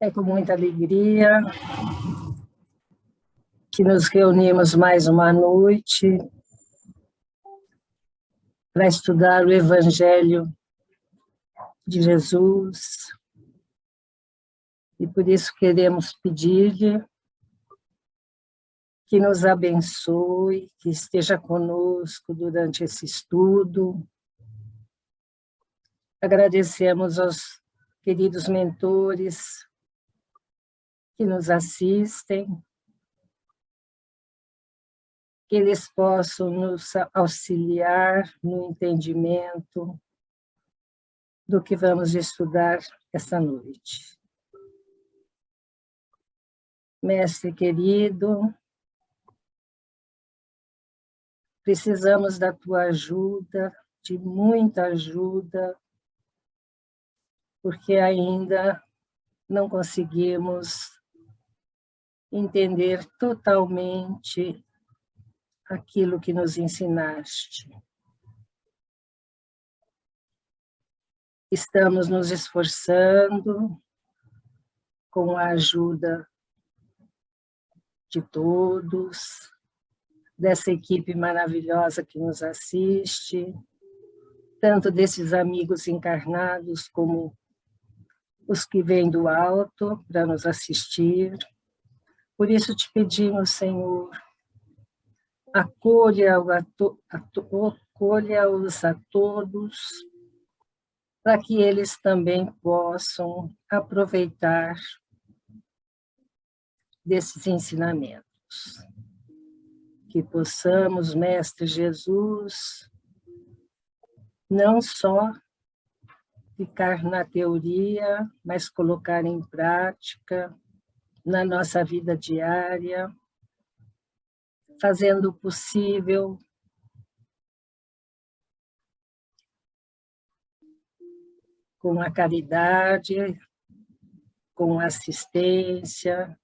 É com muita alegria que nos reunimos mais uma noite para estudar o Evangelho de Jesus. E por isso queremos pedir-lhe que nos abençoe, que esteja conosco durante esse estudo. Agradecemos aos queridos mentores que nos assistem, que eles possam nos auxiliar no entendimento do que vamos estudar essa noite. Mestre querido, precisamos da tua ajuda, de muita ajuda, porque ainda não conseguimos entender totalmente aquilo que nos ensinaste. Estamos nos esforçando com a ajuda de todos, dessa equipe maravilhosa que nos assiste, tanto desses amigos encarnados como os que vêm do alto para nos assistir. Por isso te pedimos, Senhor, acolha-os a todos, para que eles também possam aproveitar desses ensinamentos. Que possamos, Mestre Jesus, não só ficar na teoria, mas colocar em prática na nossa vida diária, fazendo o possível com a caridade, com a assistência,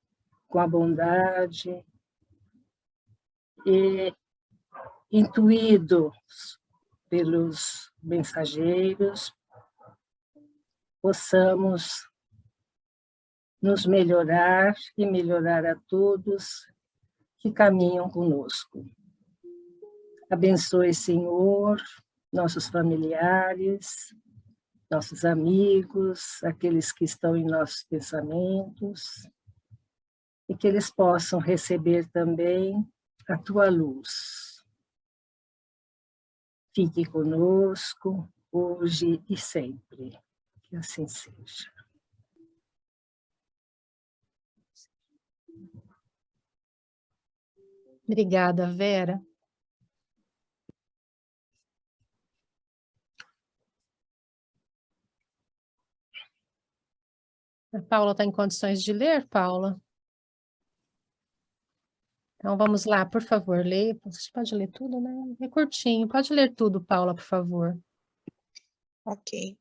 com a bondade, e intuídos pelos mensageiros, possamos nos melhorar e melhorar a todos que caminham conosco. Abençoe, Senhor, nossos familiares, nossos amigos, aqueles que estão em nossos pensamentos, e que eles possam receber também a tua luz. Fique conosco, hoje e sempre. Que assim seja. Obrigada, Vera. A Paula está em condições de ler, Paula? Então, vamos lá, por favor, leia. Você pode ler tudo, né? É curtinho. Pode ler tudo, Paula, por favor. Ok.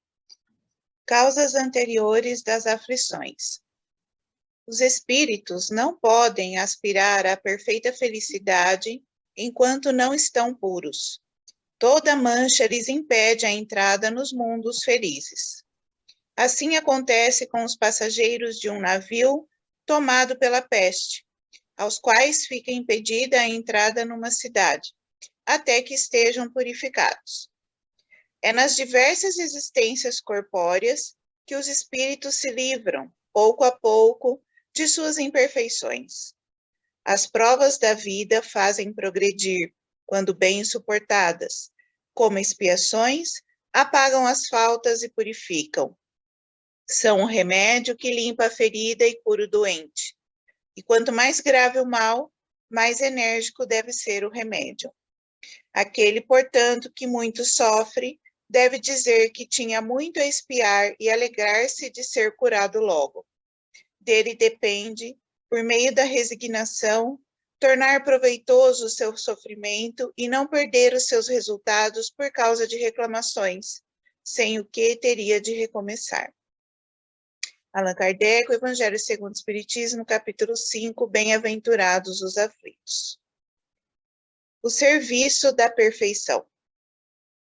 Causas anteriores das aflições. Os espíritos não podem aspirar à perfeita felicidade enquanto não estão puros. Toda mancha lhes impede a entrada nos mundos felizes. Assim acontece com os passageiros de um navio tomado pela peste, aos quais fica impedida a entrada numa cidade, até que estejam purificados. É nas diversas existências corpóreas que os espíritos se livram, pouco a pouco, de suas imperfeições. As provas da vida fazem progredir, quando bem suportadas, como expiações, apagam as faltas e purificam. São um remédio que limpa a ferida e cura o doente. E quanto mais grave o mal, mais enérgico deve ser o remédio. Aquele, portanto, que muito sofre, deve dizer que tinha muito a expiar e alegrar-se de ser curado logo. Dele depende, por meio da resignação, tornar proveitoso o seu sofrimento e não perder os seus resultados por causa de reclamações, sem o que teria de recomeçar. Allan Kardec, o Evangelho segundo o Espiritismo, capítulo 5, Bem-aventurados os aflitos. O serviço da perfeição.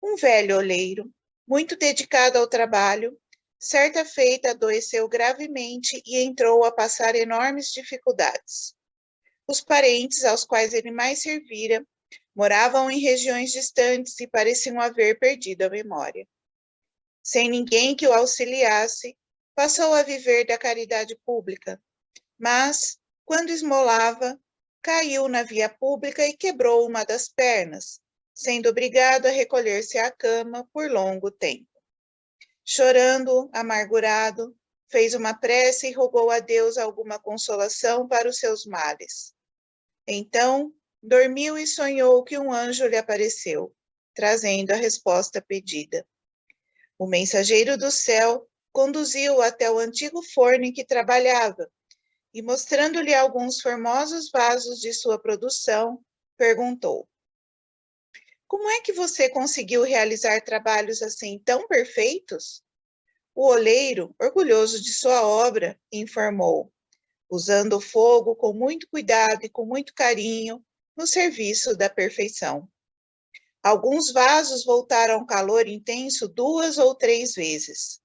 Um velho oleiro, muito dedicado ao trabalho, Certa feita, adoeceu gravemente e entrou a passar enormes dificuldades. Os parentes aos quais ele mais servira moravam em regiões distantes e pareciam haver perdido a memória. Sem ninguém que o auxiliasse, passou a viver da caridade pública, mas, quando esmolava, caiu na via pública e quebrou uma das pernas, sendo obrigado a recolher-se à cama por longo tempo. Chorando, amargurado, fez uma prece e rogou a Deus alguma consolação para os seus males. Então, dormiu e sonhou que um anjo lhe apareceu, trazendo a resposta pedida. O mensageiro do céu conduziu-o até o antigo forno em que trabalhava e, mostrando-lhe alguns formosos vasos de sua produção, perguntou: como é que você conseguiu realizar trabalhos assim tão perfeitos? O oleiro, orgulhoso de sua obra, informou: usando o fogo com muito cuidado e com muito carinho no serviço da perfeição. Alguns vasos voltaram ao calor intenso 2 ou 3 vezes.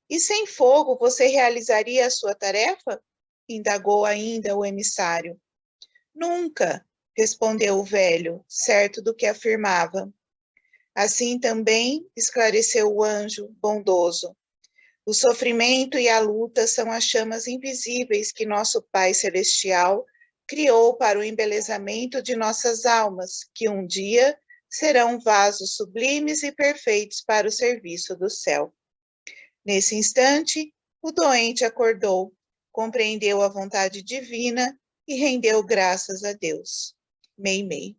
E sem fogo você realizaria a sua tarefa? Indagou ainda o emissário. Nunca, respondeu o velho, certo do que afirmava. Assim também, esclareceu o anjo bondoso, o sofrimento e a luta são as chamas invisíveis que nosso Pai Celestial criou para o embelezamento de nossas almas, que um dia serão vasos sublimes e perfeitos para o serviço do céu. Nesse instante, o doente acordou, compreendeu a vontade divina e rendeu graças a Deus. Meimei.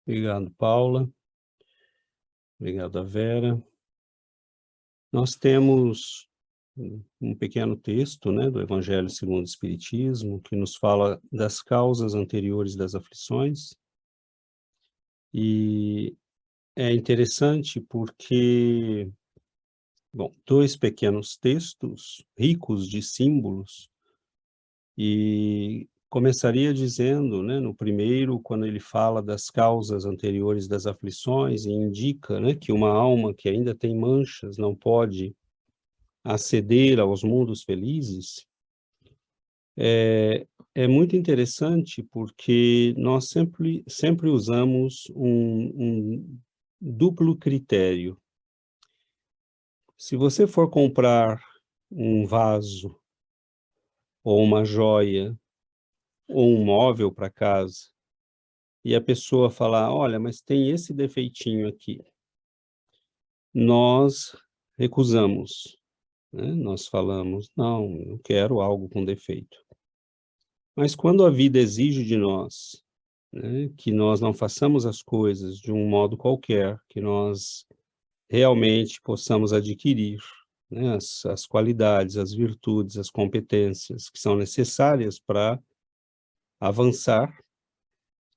Obrigado, Paula. Obrigado, Vera. Nós temos um pequeno texto, né, do Evangelho segundo o Espiritismo, que nos fala das causas anteriores das aflições. E é interessante porque, bom, 2 pequenos textos ricos de símbolos, e começaria dizendo, né, no primeiro, quando ele fala das causas anteriores das aflições, e indica, né, que uma alma que ainda tem manchas não pode aceder aos mundos felizes, é muito interessante porque nós sempre usamos um duplo critério. Se você for comprar um vaso, ou uma joia, ou um móvel para casa, e a pessoa falar, olha, mas tem esse defeitinho aqui, nós recusamos, né? Nós falamos, não, eu quero algo com defeito. Mas quando a vida exige de nós, né, que nós não façamos as coisas de um modo qualquer, que nós realmente possamos adquirir, né, as qualidades, as virtudes, as competências que são necessárias para avançar,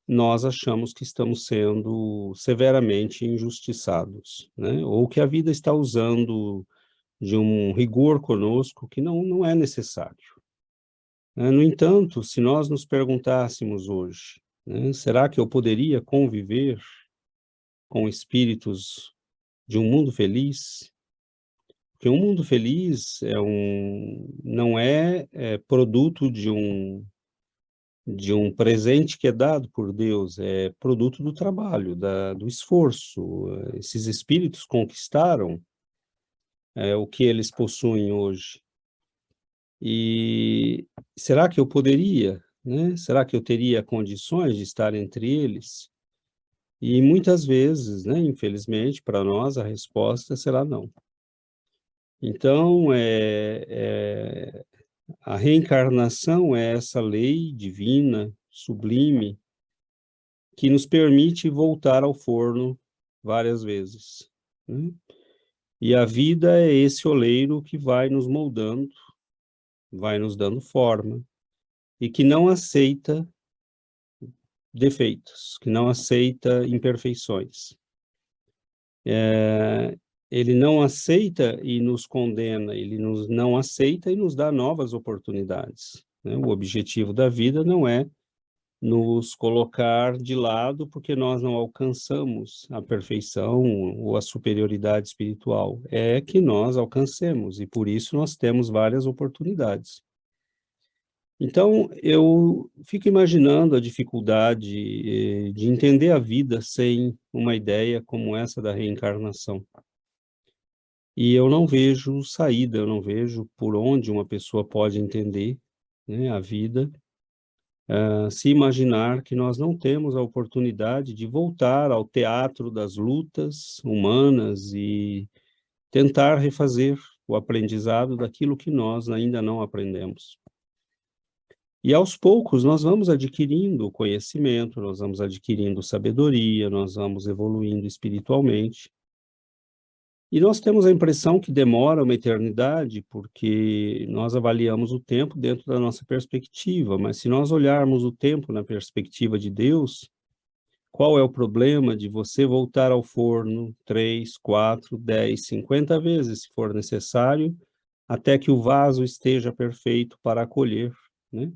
nós achamos que estamos sendo severamente injustiçados, né? Ou que a vida está usando de um rigor conosco que não é necessário. No entanto, se nós nos perguntássemos hoje, né, será que eu poderia conviver com espíritos de um mundo feliz? Porque um mundo feliz não é produto de um presente que é dado por Deus, é produto do trabalho, do esforço. Esses espíritos conquistaram o que eles possuem hoje. E será que eu poderia, né? Será que eu teria condições de estar entre eles? E muitas vezes, né, infelizmente, para nós, a resposta será não. Então, a reencarnação é essa lei divina, sublime, que nos permite voltar ao forno várias vezes, né? E a vida é esse oleiro que vai nos moldando, vai nos dando forma, e que não aceita defeitos, que não aceita imperfeições. Ele não aceita e nos condena, ele não aceita e nos dá novas oportunidades, né? O objetivo da vida não é nos colocar de lado porque nós não alcançamos a perfeição ou a superioridade espiritual. É que nós alcancemos, e por isso nós temos várias oportunidades. Então, eu fico imaginando a dificuldade de entender a vida sem uma ideia como essa da reencarnação. E eu não vejo saída, eu não vejo por onde uma pessoa pode entender, né, a vida, se imaginar que nós não temos a oportunidade de voltar ao teatro das lutas humanas e tentar refazer o aprendizado daquilo que nós ainda não aprendemos. E aos poucos nós vamos adquirindo conhecimento, nós vamos adquirindo sabedoria, nós vamos evoluindo espiritualmente. E nós temos a impressão que demora uma eternidade, porque nós avaliamos o tempo dentro da nossa perspectiva, mas se nós olharmos o tempo na perspectiva de Deus, qual é o problema de você voltar ao forno 3, 4, 10, 50 vezes, se for necessário, até que o vaso esteja perfeito para acolher, né?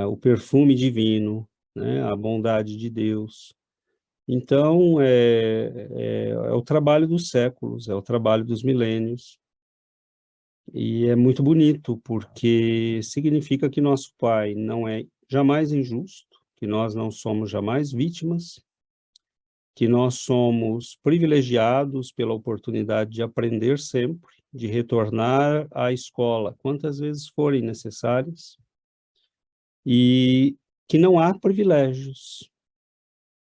O perfume divino, né? A bondade de Deus. Então, é o trabalho dos séculos, é o trabalho dos milênios, e é muito bonito, porque significa que nosso Pai não é jamais injusto, que nós não somos jamais vítimas, que nós somos privilegiados pela oportunidade de aprender sempre, de retornar à escola quantas vezes forem necessárias, e que não há privilégios,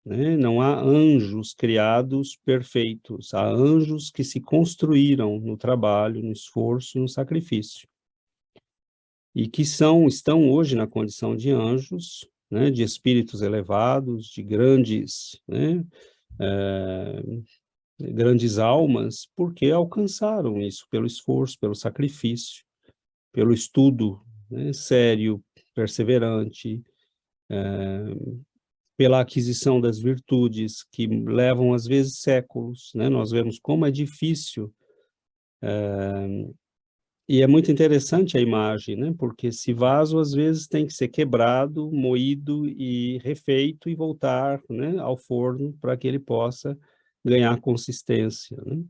né? Não há anjos criados perfeitos, há anjos que se construíram no trabalho, no esforço, no sacrifício. E que estão hoje na condição de anjos, né? De espíritos elevados, de grandes, né? Grandes almas, porque alcançaram isso pelo esforço, pelo sacrifício, pelo estudo, né? Sério, perseverante, pela aquisição das virtudes, que levam, às vezes, séculos, né? Nós vemos como é difícil, e é muito interessante a imagem, né? Porque esse vaso, às vezes, tem que ser quebrado, moído e refeito e voltar, né, ao forno para que ele possa ganhar consistência, né?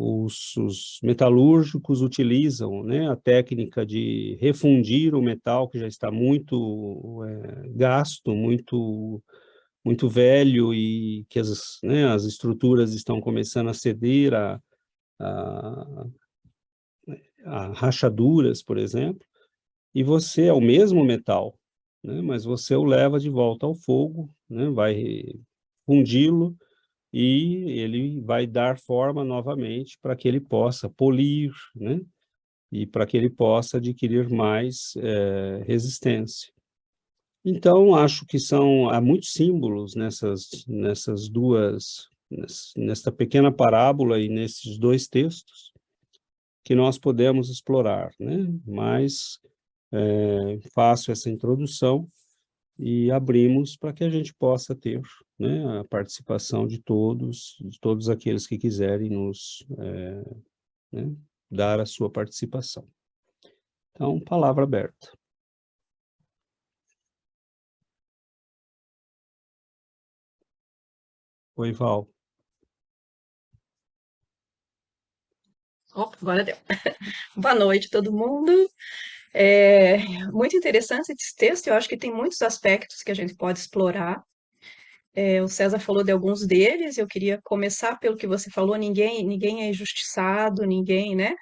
Os metalúrgicos utilizam, né, a técnica de refundir o metal que já está muito gasto, muito velho, e que as estruturas estão começando a ceder a rachaduras, por exemplo, e você é o mesmo metal, né, mas você o leva de volta ao fogo, né, vai fundi-lo, e ele vai dar forma novamente para que ele possa polir, né? E para que ele possa adquirir mais resistência. Então, acho que há muitos símbolos nesta pequena parábola e nesses dois textos que nós podemos explorar, né? Mas faço essa introdução e abrimos para que a gente possa ter, né, a participação de todos aqueles que quiserem né, dar a sua participação. Então, palavra aberta. Oi, Val. Opa, agora deu. Boa noite, todo mundo. Muito interessante esse texto, eu acho que tem muitos aspectos que a gente pode explorar. O César falou de alguns deles, eu queria começar pelo que você falou, ninguém é injustiçado, ninguém, né?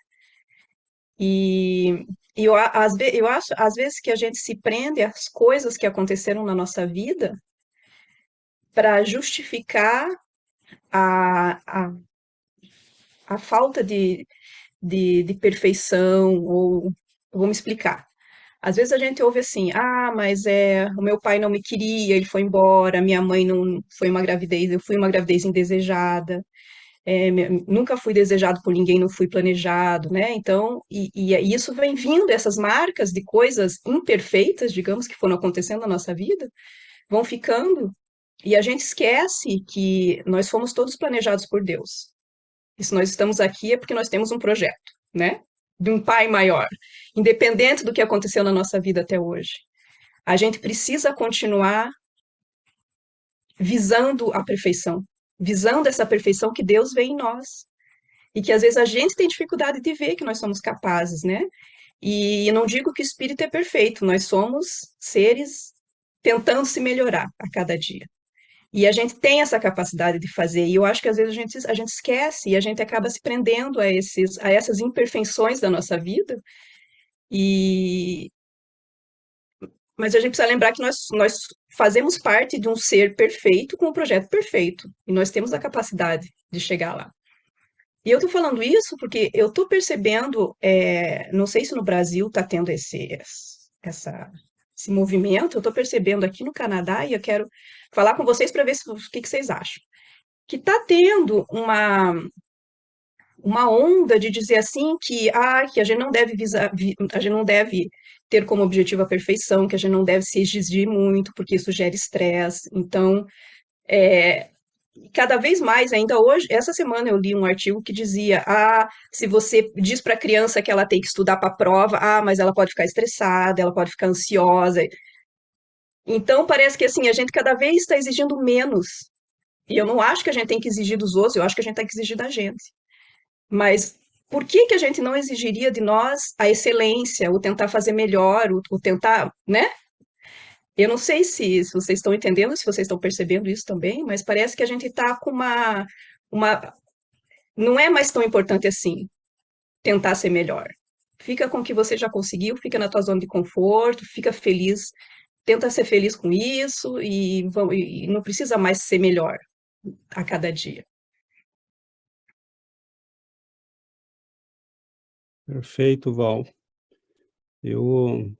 E eu acho, às vezes, que a gente se prende às coisas que aconteceram na nossa vida para justificar a falta de perfeição, ou vou me explicar. Às vezes a gente ouve assim, mas o meu pai não me queria, ele foi embora, minha mãe não foi uma gravidez, eu fui uma gravidez indesejada, nunca fui desejado por ninguém, não fui planejado, né? Então, e isso vem vindo, essas marcas de coisas imperfeitas, digamos, que foram acontecendo na nossa vida, vão ficando, e a gente esquece que nós fomos todos planejados por Deus. E se nós estamos aqui é porque nós temos um projeto, né? De um pai maior, independente do que aconteceu na nossa vida até hoje. a gente precisa continuar visando a perfeição, visando essa perfeição que Deus vê em nós. E que às vezes a gente tem dificuldade de ver que nós somos capazes, né? E eu não digo que o espírito é perfeito, nós somos seres tentando se melhorar a cada dia. E a gente tem essa capacidade de fazer, e eu acho que às vezes a gente esquece e a gente acaba se prendendo a essas imperfeições da nossa vida. E mas a gente precisa lembrar que nós fazemos parte de um ser perfeito com um projeto perfeito, e nós temos a capacidade de chegar lá. E eu tô falando isso porque eu tô percebendo, não sei se no Brasil tá tendo esse movimento, eu tô percebendo aqui no Canadá, e eu quero falar com vocês para ver o que vocês acham. Que tá tendo uma onda de dizer assim que a gente não deve a gente não deve ter como objetivo a perfeição, que a gente não deve se exigir muito, porque isso gera estresse. Então, cada vez mais, ainda hoje, essa semana eu li um artigo que dizia, se você diz para a criança que ela tem que estudar para a prova, mas ela pode ficar estressada, ela pode ficar ansiosa. Então, parece que assim, a gente cada vez está exigindo menos. E eu não acho que a gente tem que exigir dos outros, eu acho que a gente tem que exigir da gente. Mas por que que a gente não exigiria de nós a excelência, o tentar fazer melhor, o tentar, né? Eu não sei se vocês estão entendendo, se vocês estão percebendo isso também, mas parece que a gente está com uma. Não é mais tão importante assim tentar ser melhor. Fica com o que você já conseguiu, fica na tua zona de conforto, fica feliz, tenta ser feliz com isso e não precisa mais ser melhor a cada dia. Perfeito, Val. Eu,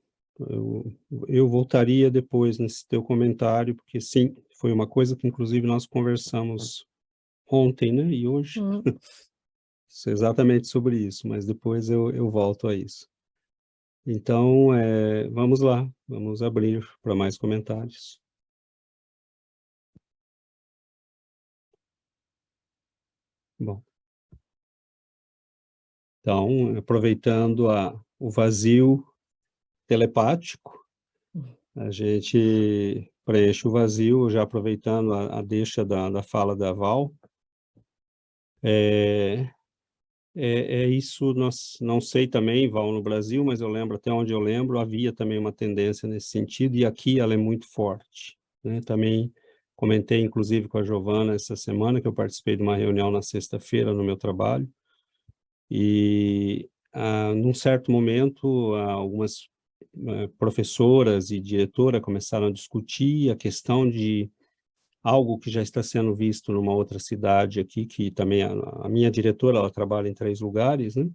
eu voltaria depois nesse teu comentário, porque sim, foi uma coisa que inclusive nós conversamos ontem, né? E hoje, exatamente sobre isso, mas depois eu volto a isso. Então, vamos lá, vamos abrir para mais comentários. Bom, então, aproveitando o vazio telepático, a gente preenche o vazio, já aproveitando a deixa da fala da Val. É isso, nós não sei também, Val, no Brasil, mas eu lembro, até onde eu lembro, havia também uma tendência nesse sentido, e aqui ela é muito forte, né? Também comentei, inclusive, com a Giovana essa semana, que eu participei de uma reunião na sexta-feira no meu trabalho, e num certo momento, algumas professoras e diretora começaram a discutir a questão de algo que já está sendo visto numa outra cidade aqui, que também a minha diretora, ela trabalha em 3 lugares, né?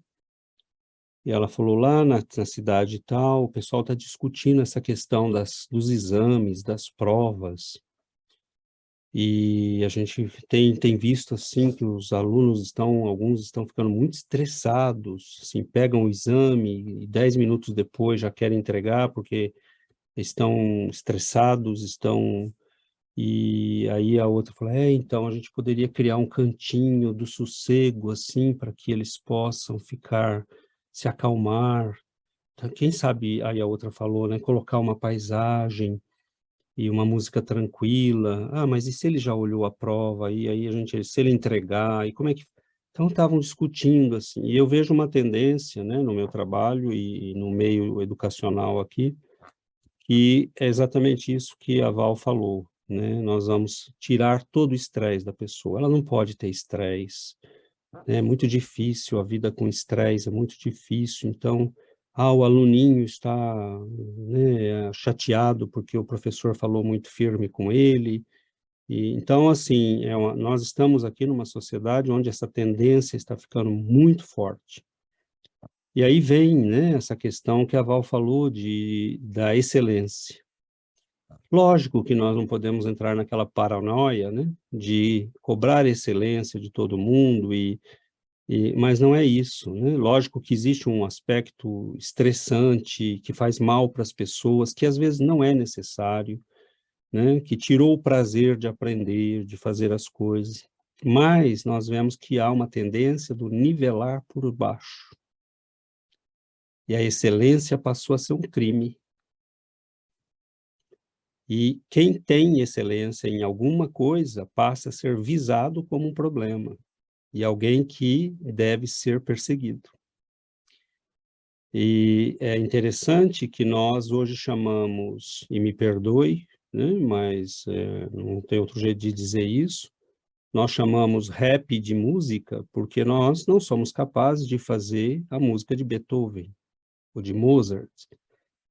E ela falou, lá na cidade tal, o pessoal está discutindo essa questão dos exames, das provas, e a gente tem visto, assim, que os alunos alguns estão ficando muito estressados, assim, pegam o exame e 10 minutos depois já querem entregar, porque estão estressados, E aí a outra falou, então a gente poderia criar um cantinho do sossego, assim, para que eles possam se acalmar. Então, quem sabe, aí a outra falou, né, colocar uma paisagem e uma música tranquila. Mas e se ele já olhou a prova? E aí se ele entregar, e como é que... Então estavam discutindo, assim, e eu vejo uma tendência, né, no meu trabalho e no meio educacional aqui, que é exatamente isso que a Val falou, né? Nós vamos tirar todo o estresse da pessoa. Ela não pode ter estresse, né? É muito difícil, a vida com estresse é muito difícil. Então, o aluninho está, né, chateado porque o professor falou muito firme com ele. Então, assim, nós estamos aqui numa sociedade onde essa tendência está ficando muito forte. E aí vem, né, essa questão que a Val falou da excelência. Lógico que nós não podemos entrar naquela paranoia, né, de cobrar excelência de todo mundo, mas não é isso, né? Lógico que existe um aspecto estressante que faz mal para as pessoas, que às vezes não é necessário, né, que tirou o prazer de aprender, de fazer as coisas, mas nós vemos que há uma tendência do nivelar por baixo. E a excelência passou a ser um crime. E quem tem excelência em alguma coisa passa a ser visado como um problema e alguém que deve ser perseguido. E é interessante que nós hoje chamamos, e me perdoe, né, mas não tem outro jeito de dizer isso, nós chamamos rap de música porque nós não somos capazes de fazer a música de Beethoven ou de Mozart.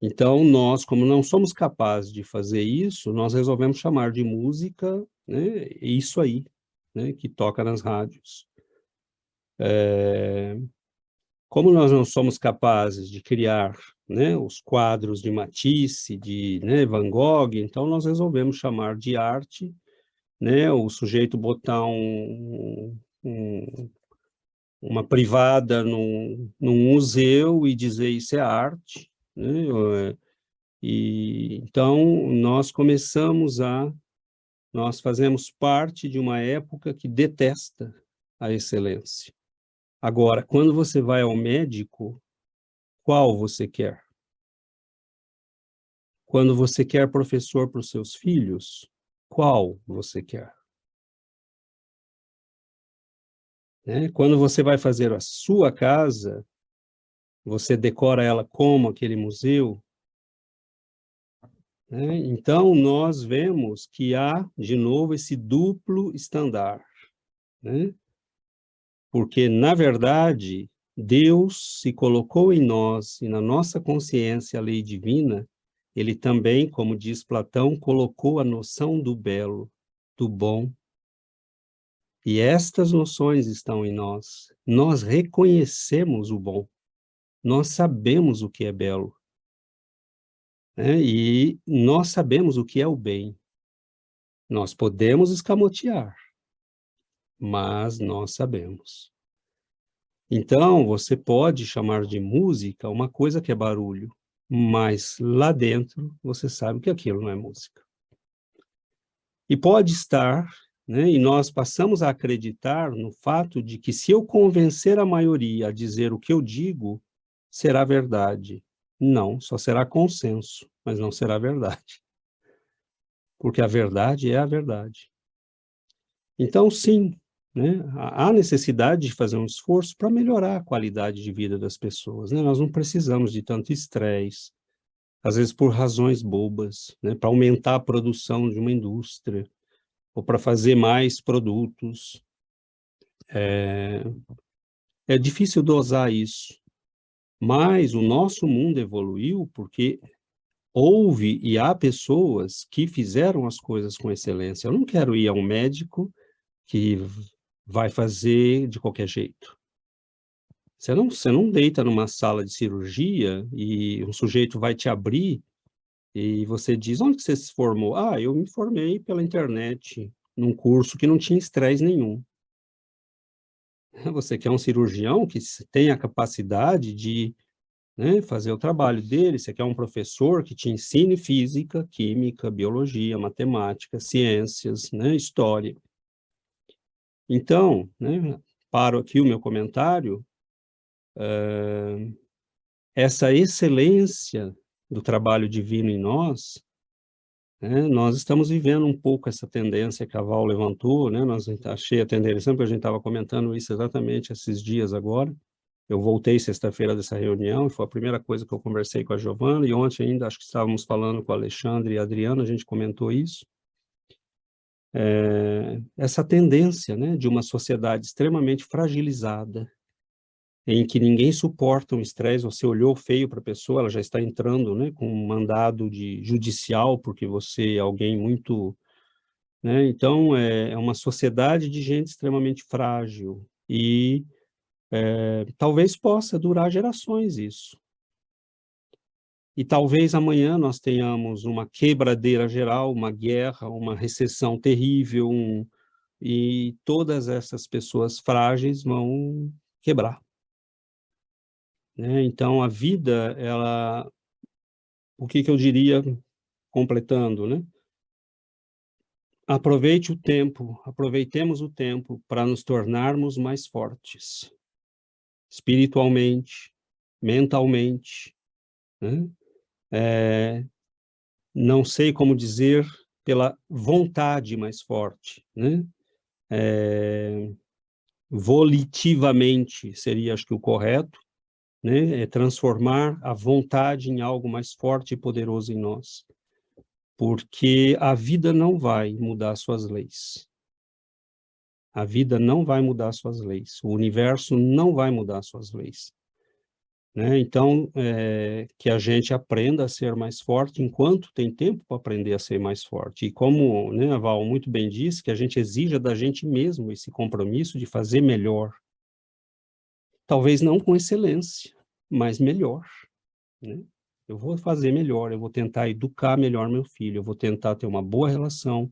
Então, nós, como não somos capazes de fazer isso, nós resolvemos chamar de música, né, isso aí, né, que toca nas rádios. Como nós não somos capazes de criar, né, os quadros de Matisse, de, né, Van Gogh, então nós resolvemos chamar de arte, né, o sujeito botar uma privada num museu e dizer isso é arte, né, e então nós fazemos parte de uma época que detesta a excelência. Agora, quando você vai ao médico, qual você quer? Quando você quer professor para os seus filhos, qual você quer? Né? Quando você vai fazer a sua casa, você decora ela como aquele museu, né? Então, nós vemos que há, de novo, esse duplo estandarte, né? Porque, na verdade, Deus se colocou em nós e na nossa consciência a lei divina, ele também, como diz Platão, colocou a noção do belo, do bom. E estas noções estão em nós. Nós reconhecemos o bom. Nós sabemos o que é belo, né? E nós sabemos o que é o bem. Nós podemos escamotear, mas nós sabemos. Então, você pode chamar de música uma coisa que é barulho, mas lá dentro você sabe que aquilo não é música. E pode estar, né, e nós passamos a acreditar no fato de que se eu convencer a maioria a dizer o que eu digo, será verdade. Não, só será consenso, mas não será verdade. Porque a verdade é a verdade. Então, sim, né, há necessidade de fazer um esforço para melhorar a qualidade de vida das pessoas, né? Nós não precisamos de tanto estresse, às vezes por razões bobas, né, para aumentar a produção de uma indústria, ou para fazer mais produtos. É difícil dosar isso, mas o nosso mundo evoluiu porque houve e há pessoas que fizeram as coisas com excelência. Eu não quero ir a um médico que vai fazer de qualquer jeito. Você não deita numa sala de cirurgia e um sujeito vai te abrir e você diz, onde você se formou? Ah, eu me formei pela internet, num curso que não tinha estresse nenhum. Você quer um cirurgião que tenha a capacidade de, né, fazer o trabalho dele, você quer um professor que te ensine física, química, biologia, matemática, ciências, né, história. Então, né, paro aqui o meu comentário, essa excelência do trabalho divino em nós, né, nós estamos vivendo um pouco essa tendência que a Val levantou, né, achei até interessante, porque a gente estava comentando isso exatamente esses dias agora. Eu voltei sexta-feira dessa reunião e foi a primeira coisa que eu conversei com a Giovana, e ontem ainda acho que estávamos falando com o Alexandre e a Adriana, a gente comentou isso. Essa tendência, né, de uma sociedade extremamente fragilizada, em que ninguém suporta um estresse, você olhou feio para a pessoa, ela já está entrando, né, com um mandado judicial, porque você é alguém muito... Né, então, é uma sociedade de gente extremamente frágil, e talvez possa durar gerações isso. E talvez amanhã nós tenhamos uma quebradeira geral, uma guerra, uma recessão terrível, e todas essas pessoas frágeis vão quebrar, né? Então, a vida, o que eu diria, completando, né? Aproveitemos o tempo para nos tornarmos mais fortes, espiritualmente, mentalmente, né? não sei como dizer, pela vontade mais forte, né? Volitivamente seria, acho que, o correto, né? É transformar a vontade em algo mais forte e poderoso em nós. Porque a vida não vai mudar suas leis. A vida não vai mudar suas leis. O universo não vai mudar suas leis. Né? Então, que a gente aprenda a ser mais forte enquanto tem tempo para aprender a ser mais forte. E como, né, a Val muito bem disse, que a gente exija da gente mesmo esse compromisso de fazer melhor. Talvez não com excelência, mas melhor. Né? Eu vou fazer melhor, eu vou tentar educar melhor meu filho, eu vou tentar ter uma boa relação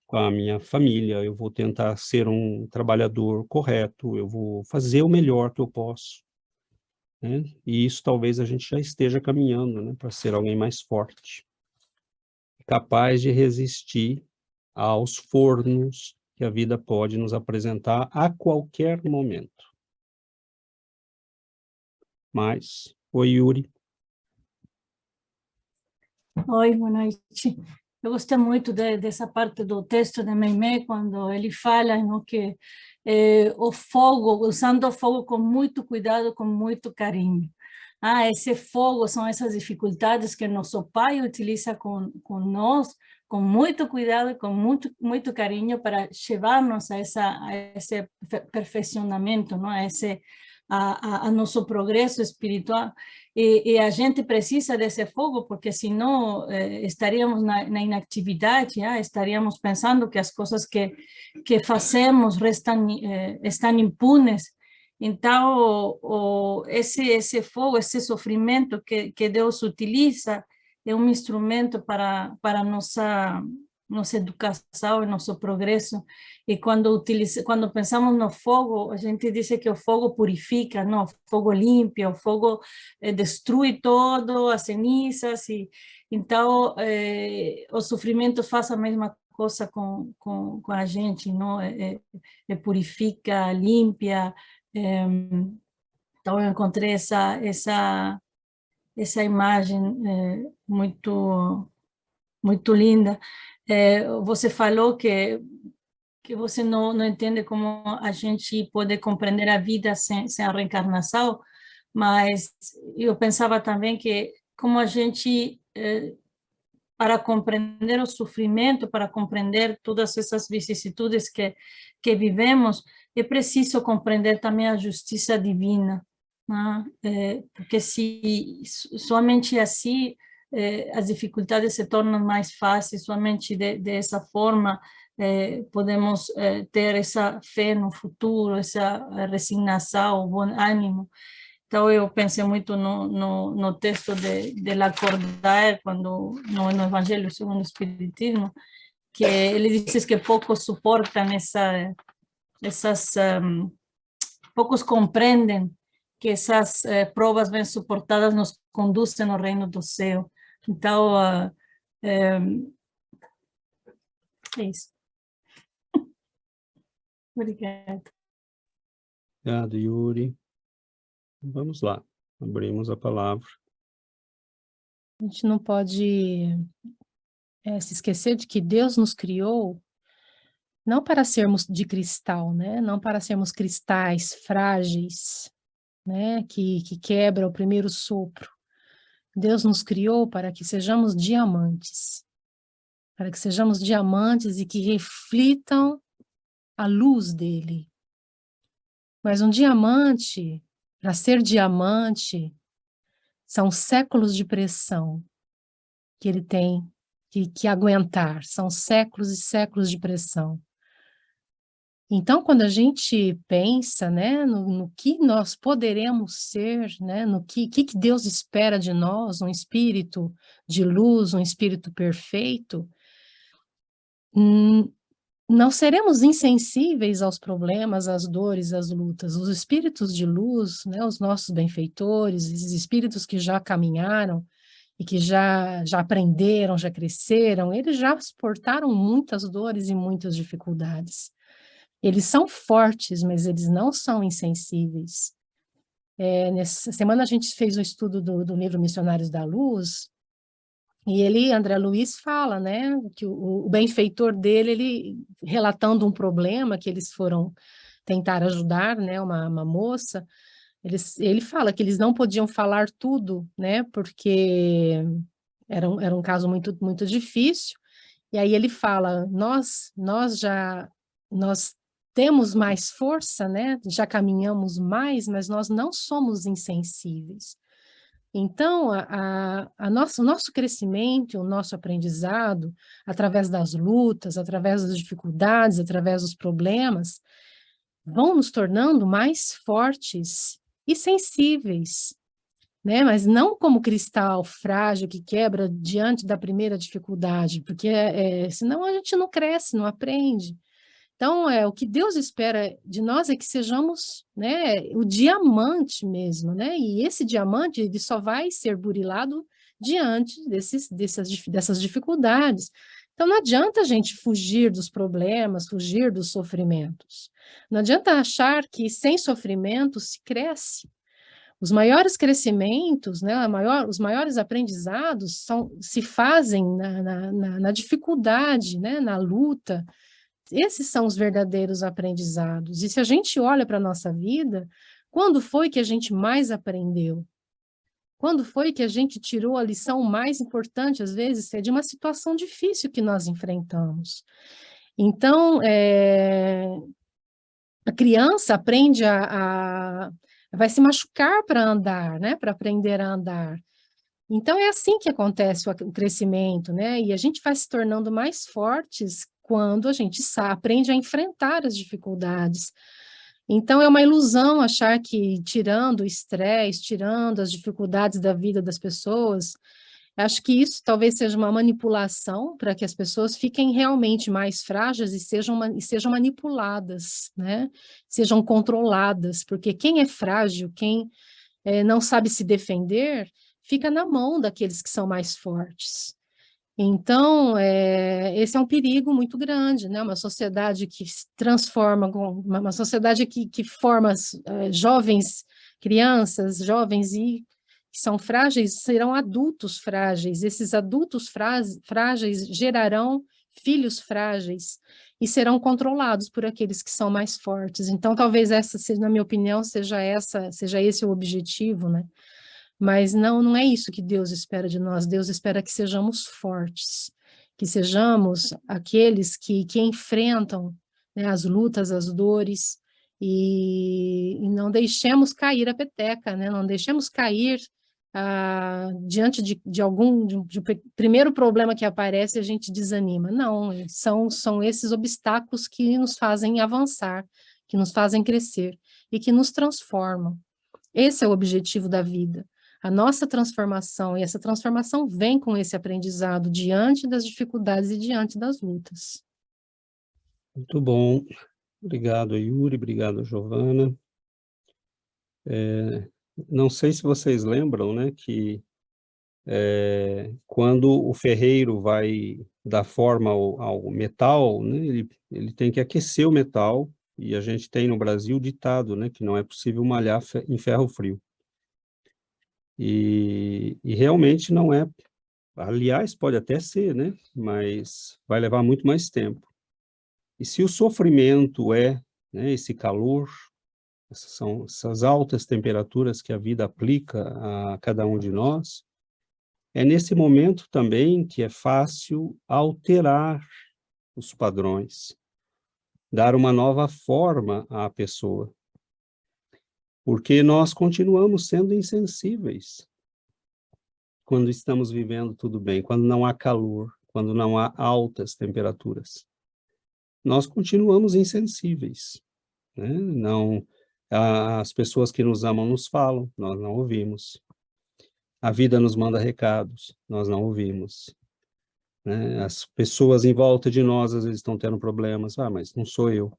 com a minha família, eu vou tentar ser um trabalhador correto, eu vou fazer o melhor que eu posso. Né? E isso talvez a gente já esteja caminhando, né, para ser alguém mais forte, capaz de resistir aos fornos que a vida pode nos apresentar a qualquer momento. Mas, oi, Yuri. Oi, boa noite. Eu gostei muito dessa parte do texto de Meimei, quando ele fala que o fogo, usando o fogo com muito cuidado, com muito carinho. Esse fogo são essas dificuldades que nosso Pai utiliza com nós, com muito cuidado e com muito carinho para levar-nos a esse perfeccionamento, não? A nosso progresso espiritual. E a gente precisa desse fogo, porque senão estaríamos na inatividade, estaríamos pensando que as coisas que fazemos estão impunes. Então, esse fogo, esse sofrimento que Deus utiliza, é um instrumento para nossa educação e nosso progresso. E quando pensamos no fogo, a gente diz que o fogo purifica, não? O fogo limpa, o fogo destrui todo, as cenizas. Então, o sofrimento faz a mesma coisa com a gente, não? Purifica, limpa. Então, eu encontrei essa imagem muito linda. Você falou que você não entende como a gente pode compreender a vida sem a reencarnação, mas eu pensava também que como a gente, para compreender o sofrimento, para compreender todas essas vicissitudes que vivemos, é preciso compreender também a justiça divina, né? Porque somente assim as dificuldades se tornam mais fáceis, somente dessa forma podemos ter essa fé no futuro, essa resignação, bom ânimo. Então, eu pensei muito no texto de Lacordaire, quando no Evangelho segundo o Espiritismo, que ele diz que poucos suportam poucos compreendem que essas provas bem suportadas nos conduzem ao reino do céu. Então, é isso. Obrigada. Obrigado, Yuri. Vamos lá, abrimos a palavra. A gente não pode se esquecer de que Deus nos criou não para sermos de cristal, né? Não para sermos cristais frágeis, né? Que quebra o primeiro sopro. Deus nos criou para que sejamos diamantes. Para que sejamos diamantes e que reflitam a luz dele. Mas um diamante, para ser diamante, são séculos de pressão que ele tem que aguentar. São séculos e séculos de pressão. Então, quando a gente pensa, né, no que nós poderemos ser, né, no que Deus espera de nós, um espírito de luz, um espírito perfeito, não seremos insensíveis aos problemas, às dores, às lutas. Os espíritos de luz, né, os nossos benfeitores, esses espíritos que já caminharam e que já aprenderam, já cresceram, eles já suportaram muitas dores e muitas dificuldades. Eles são fortes, mas eles não são insensíveis. Nessa semana a gente fez um estudo do livro Missionários da Luz, E ele, André Luiz, fala, né, que o benfeitor dele, ele relatando um problema que eles foram tentar ajudar, né, uma moça, ele fala que eles não podiam falar tudo, né, porque era um caso muito, muito difícil. E aí ele fala, nós temos mais força, né, já caminhamos mais, mas nós não somos insensíveis. Então, o nosso crescimento, o nosso aprendizado, através das lutas, através das dificuldades, através dos problemas, vão nos tornando mais fortes e sensíveis, né? Mas não como cristal frágil que quebra diante da primeira dificuldade, porque senão a gente não cresce, não aprende. Então, o que Deus espera de nós é que sejamos, né, o diamante mesmo, né? E esse diamante, ele só vai ser burilado diante dessas dificuldades. Então, não adianta a gente fugir dos problemas, fugir dos sofrimentos. Não adianta achar que sem sofrimento se cresce. Os maiores crescimentos, né, os maiores aprendizados se fazem na dificuldade, né, na luta. Esses são os verdadeiros aprendizados. E se a gente olha para a nossa vida, quando foi que a gente mais aprendeu? Quando foi que a gente tirou a lição mais importante, às vezes, é de uma situação difícil que nós enfrentamos? Então, a criança aprende vai se machucar para andar, né? Para aprender a andar. Então, é assim que acontece o crescimento, né? E a gente vai se tornando mais fortes quando a gente aprende a enfrentar as dificuldades. Então, é uma ilusão achar que tirando o estresse, tirando as dificuldades da vida das pessoas, acho que isso talvez seja uma manipulação para que as pessoas fiquem realmente mais frágeis e sejam manipuladas, né? Sejam controladas, porque quem é frágil, quem não sabe se defender, fica na mão daqueles que são mais fortes. Então, esse é um perigo muito grande, né? Uma sociedade que se transforma, uma sociedade que forma jovens, crianças, jovens e que são frágeis, serão adultos frágeis. Esses adultos frágeis gerarão filhos frágeis e serão controlados por aqueles que são mais fortes. Então, talvez essa, na minha opinião, seja esse o objetivo, né? Mas não é isso que Deus espera de nós. Deus espera que sejamos fortes, que sejamos aqueles que enfrentam, né, as lutas, as dores, e não deixemos cair a peteca, né? Não deixemos cair diante de um primeiro problema que aparece, a gente desanima. Não, são esses obstáculos que nos fazem avançar, que nos fazem crescer e que nos transformam. Esse é o objetivo da vida. A nossa transformação, e essa transformação vem com esse aprendizado diante das dificuldades e diante das lutas. Muito bom. Obrigado, Yuri. Obrigado, Giovana. Não sei se vocês lembram, né, que quando o ferreiro vai dar forma ao metal, né, ele tem que aquecer o metal, e a gente tem no Brasil o ditado, né, que não é possível malhar em ferro frio. E realmente não é, aliás, pode até ser, né, mas vai levar muito mais tempo. E se o sofrimento né, esse calor, são essas altas temperaturas que a vida aplica a cada um de nós, é nesse momento também que é fácil alterar os padrões, dar uma nova forma à pessoa, porque nós continuamos sendo insensíveis quando estamos vivendo tudo bem, quando não há calor, quando não há altas temperaturas. Nós continuamos insensíveis, né? Não, as pessoas que nos amam nos falam, nós não ouvimos. A vida nos manda recados, nós não ouvimos. Né? As pessoas em volta de nós às vezes estão tendo problemas, mas não sou eu.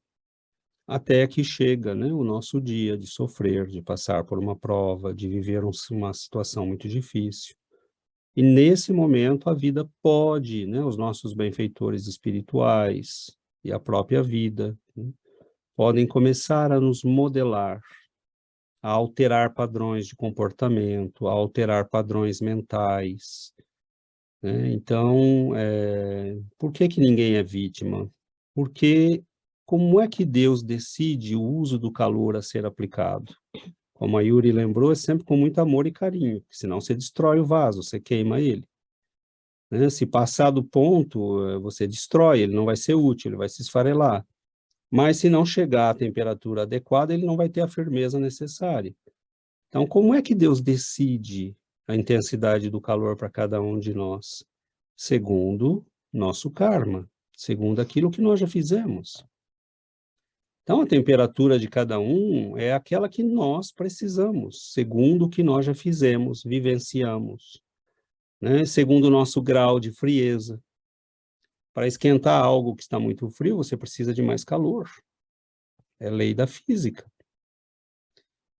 Até que chega, né, o nosso dia de sofrer, de passar por uma prova, de viver uma situação muito difícil. E nesse momento a vida pode, né, os nossos benfeitores espirituais e a própria vida, né, podem começar a nos modelar, a alterar padrões de comportamento, a alterar padrões mentais, né? Então, por que que ninguém é vítima? Porque como é que Deus decide o uso do calor a ser aplicado? Como a Yuri lembrou, é sempre com muito amor e carinho, senão você destrói o vaso, você queima ele, né? Se passar do ponto, você destrói, ele não vai ser útil, ele vai se esfarelar. Mas se não chegar à temperatura adequada, ele não vai ter a firmeza necessária. Então, como é que Deus decide a intensidade do calor para cada um de nós? Segundo nosso karma, segundo aquilo que nós já fizemos. Então, a temperatura de cada um é aquela que nós precisamos, segundo o que nós já fizemos, vivenciamos, né? Segundo o nosso grau de frieza. Para esquentar algo que está muito frio, você precisa de mais calor. É lei da física.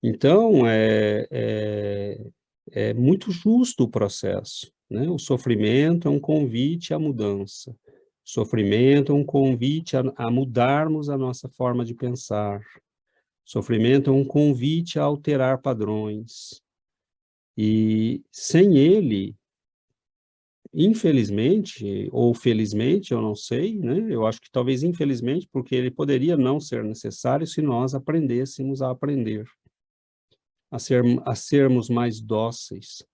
Então, é muito justo o processo, né? O sofrimento é um convite à mudança. O sofrimento é um convite a mudarmos a nossa forma de pensar. O sofrimento é um convite a alterar padrões. E sem ele, infelizmente, ou felizmente, eu não sei, né? Eu acho que talvez infelizmente, porque ele poderia não ser necessário se nós aprendêssemos a aprender. A sermos mais dóceis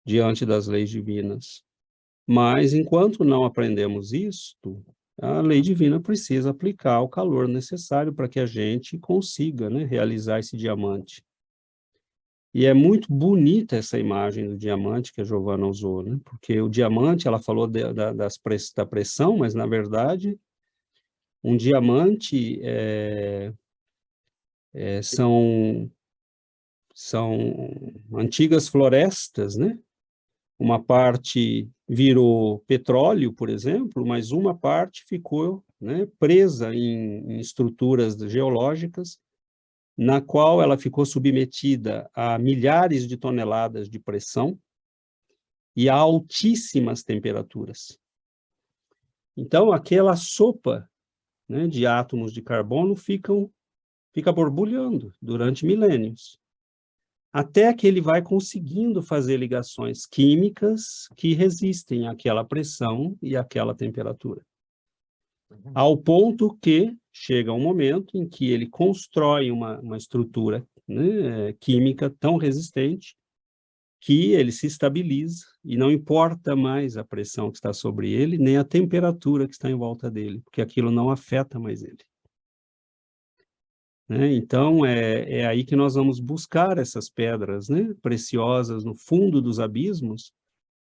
diante das leis divinas. Mas, enquanto não aprendemos isto, a lei divina precisa aplicar o calor necessário para que a gente consiga, né, realizar esse diamante. E é muito bonita essa imagem do diamante que a Giovana usou, né? Porque o diamante, ela falou da pressão, mas, na verdade, um diamante são antigas florestas, né? Uma parte virou petróleo, por exemplo, mas uma parte ficou, né, presa em estruturas geológicas, na qual ela ficou submetida a milhares de toneladas de pressão e a altíssimas temperaturas. Então, aquela sopa, né, de átomos de carbono fica borbulhando durante milênios, até que ele vai conseguindo fazer ligações químicas que resistem àquela pressão e àquela temperatura. Ao ponto que chega um momento em que ele constrói uma estrutura, né, química tão resistente que ele se estabiliza e não importa mais a pressão que está sobre ele, nem a temperatura que está em volta dele, porque aquilo não afeta mais ele. Né? Então, é aí que nós vamos buscar essas pedras, né, preciosas no fundo dos abismos,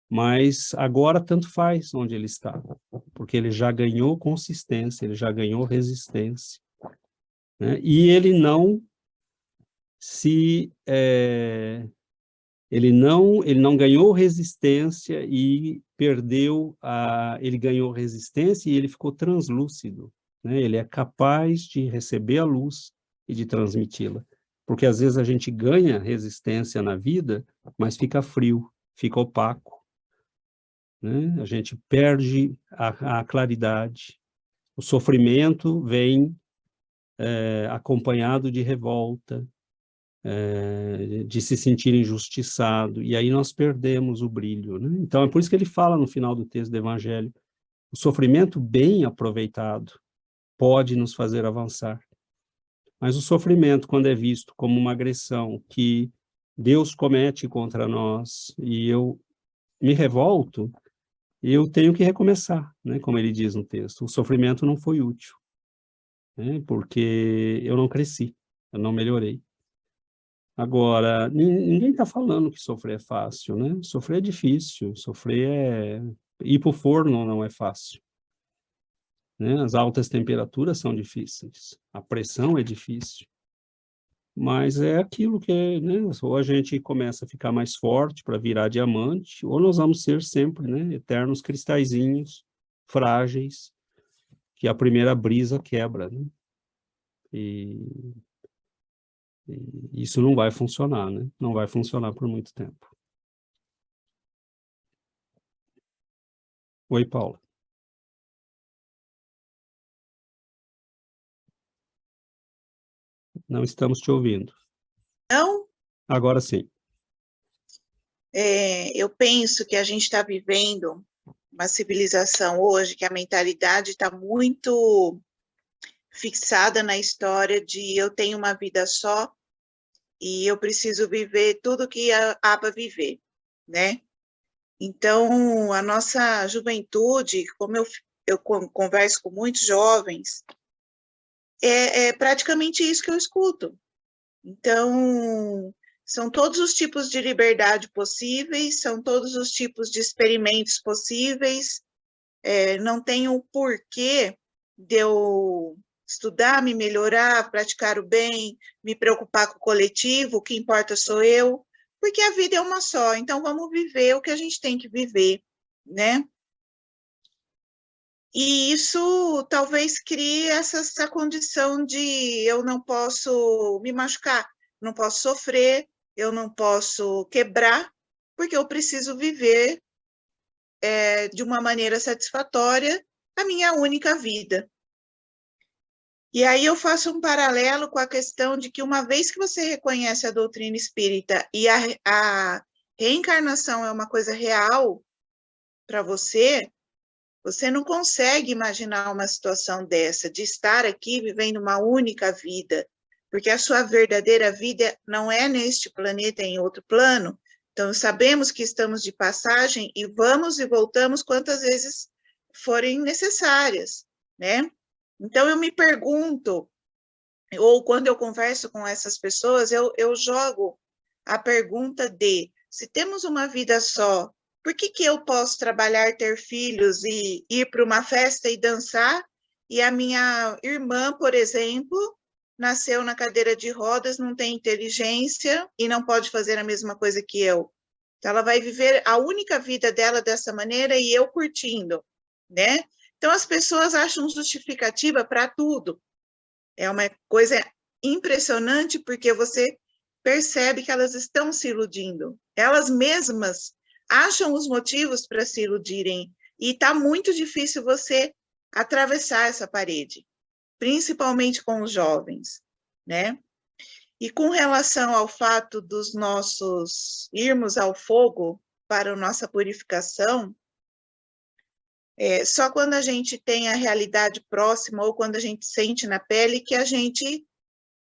mas agora tanto faz onde ele está, porque ele já ganhou consistência, ele já ganhou resistência, né? E ele não ele não ganhou resistência e ele ganhou resistência e ele ficou translúcido, né? Ele é capaz de receber a luz e de transmiti-la. Porque às vezes a gente ganha resistência na vida, mas fica frio, fica opaco, né? A gente perde a claridade. O sofrimento vem acompanhado de revolta, de se sentir injustiçado, e aí nós perdemos o brilho, né? Então é por isso que ele fala no final do texto do Evangelho, o sofrimento bem aproveitado pode nos fazer avançar. Mas o sofrimento, quando é visto como uma agressão que Deus comete contra nós e eu me revolto, eu tenho que recomeçar, né? Como ele diz no texto. O sofrimento não foi útil, né? Porque eu não cresci, eu não melhorei. Agora, ninguém está falando que sofrer é fácil, né? Sofrer é difícil, ir para o forno não é fácil, né? As altas temperaturas são difíceis, a pressão é difícil. Mas é aquilo que, né, ou a gente começa a ficar mais forte para virar diamante, ou nós vamos ser sempre, né, eternos cristalzinhos, frágeis, que a primeira brisa quebra, né? E isso não vai funcionar, né? Não vai funcionar por muito tempo. Oi, Paula. Não estamos te ouvindo. Não? Agora sim. Eu penso que a gente está vivendo uma civilização hoje que a mentalidade está muito fixada na história de eu tenho uma vida só e eu preciso viver tudo que há para viver, né? Então, a nossa juventude, como eu converso com muitos jovens, é praticamente isso que eu escuto. Então, são todos os tipos de liberdade possíveis, são todos os tipos de experimentos possíveis, não tem o porquê de eu estudar, me melhorar, praticar o bem, me preocupar com o coletivo, o que importa sou eu, porque a vida é uma só, então vamos viver o que a gente tem que viver, né? E isso talvez crie essa condição de eu não posso me machucar, não posso sofrer, eu não posso quebrar, porque eu preciso viver de uma maneira satisfatória a minha única vida. E aí eu faço um paralelo com a questão de que uma vez que você reconhece a doutrina espírita e a reencarnação é uma coisa real para você, você não consegue imaginar uma situação dessa, de estar aqui vivendo uma única vida, porque a sua verdadeira vida não é neste planeta, é em outro plano. Então, sabemos que estamos de passagem e vamos e voltamos quantas vezes forem necessárias, né? Então, eu me pergunto, ou quando eu converso com essas pessoas, eu jogo a pergunta de, se temos uma vida só, por que eu posso trabalhar, ter filhos e ir para uma festa e dançar, e a minha irmã, por exemplo, nasceu na cadeira de rodas, não tem inteligência e não pode fazer a mesma coisa que eu? Então, ela vai viver a única vida dela dessa maneira e eu curtindo, né? Então, as pessoas acham justificativa para tudo. É uma coisa impressionante, porque você percebe que elas estão se iludindo. Elas mesmas acham os motivos para se iludirem. E está muito difícil você atravessar essa parede, principalmente com os jovens, né? E com relação ao fato dos nossos irmos ao fogo para a nossa purificação, só quando a gente tem a realidade próxima ou quando a gente sente na pele que a gente,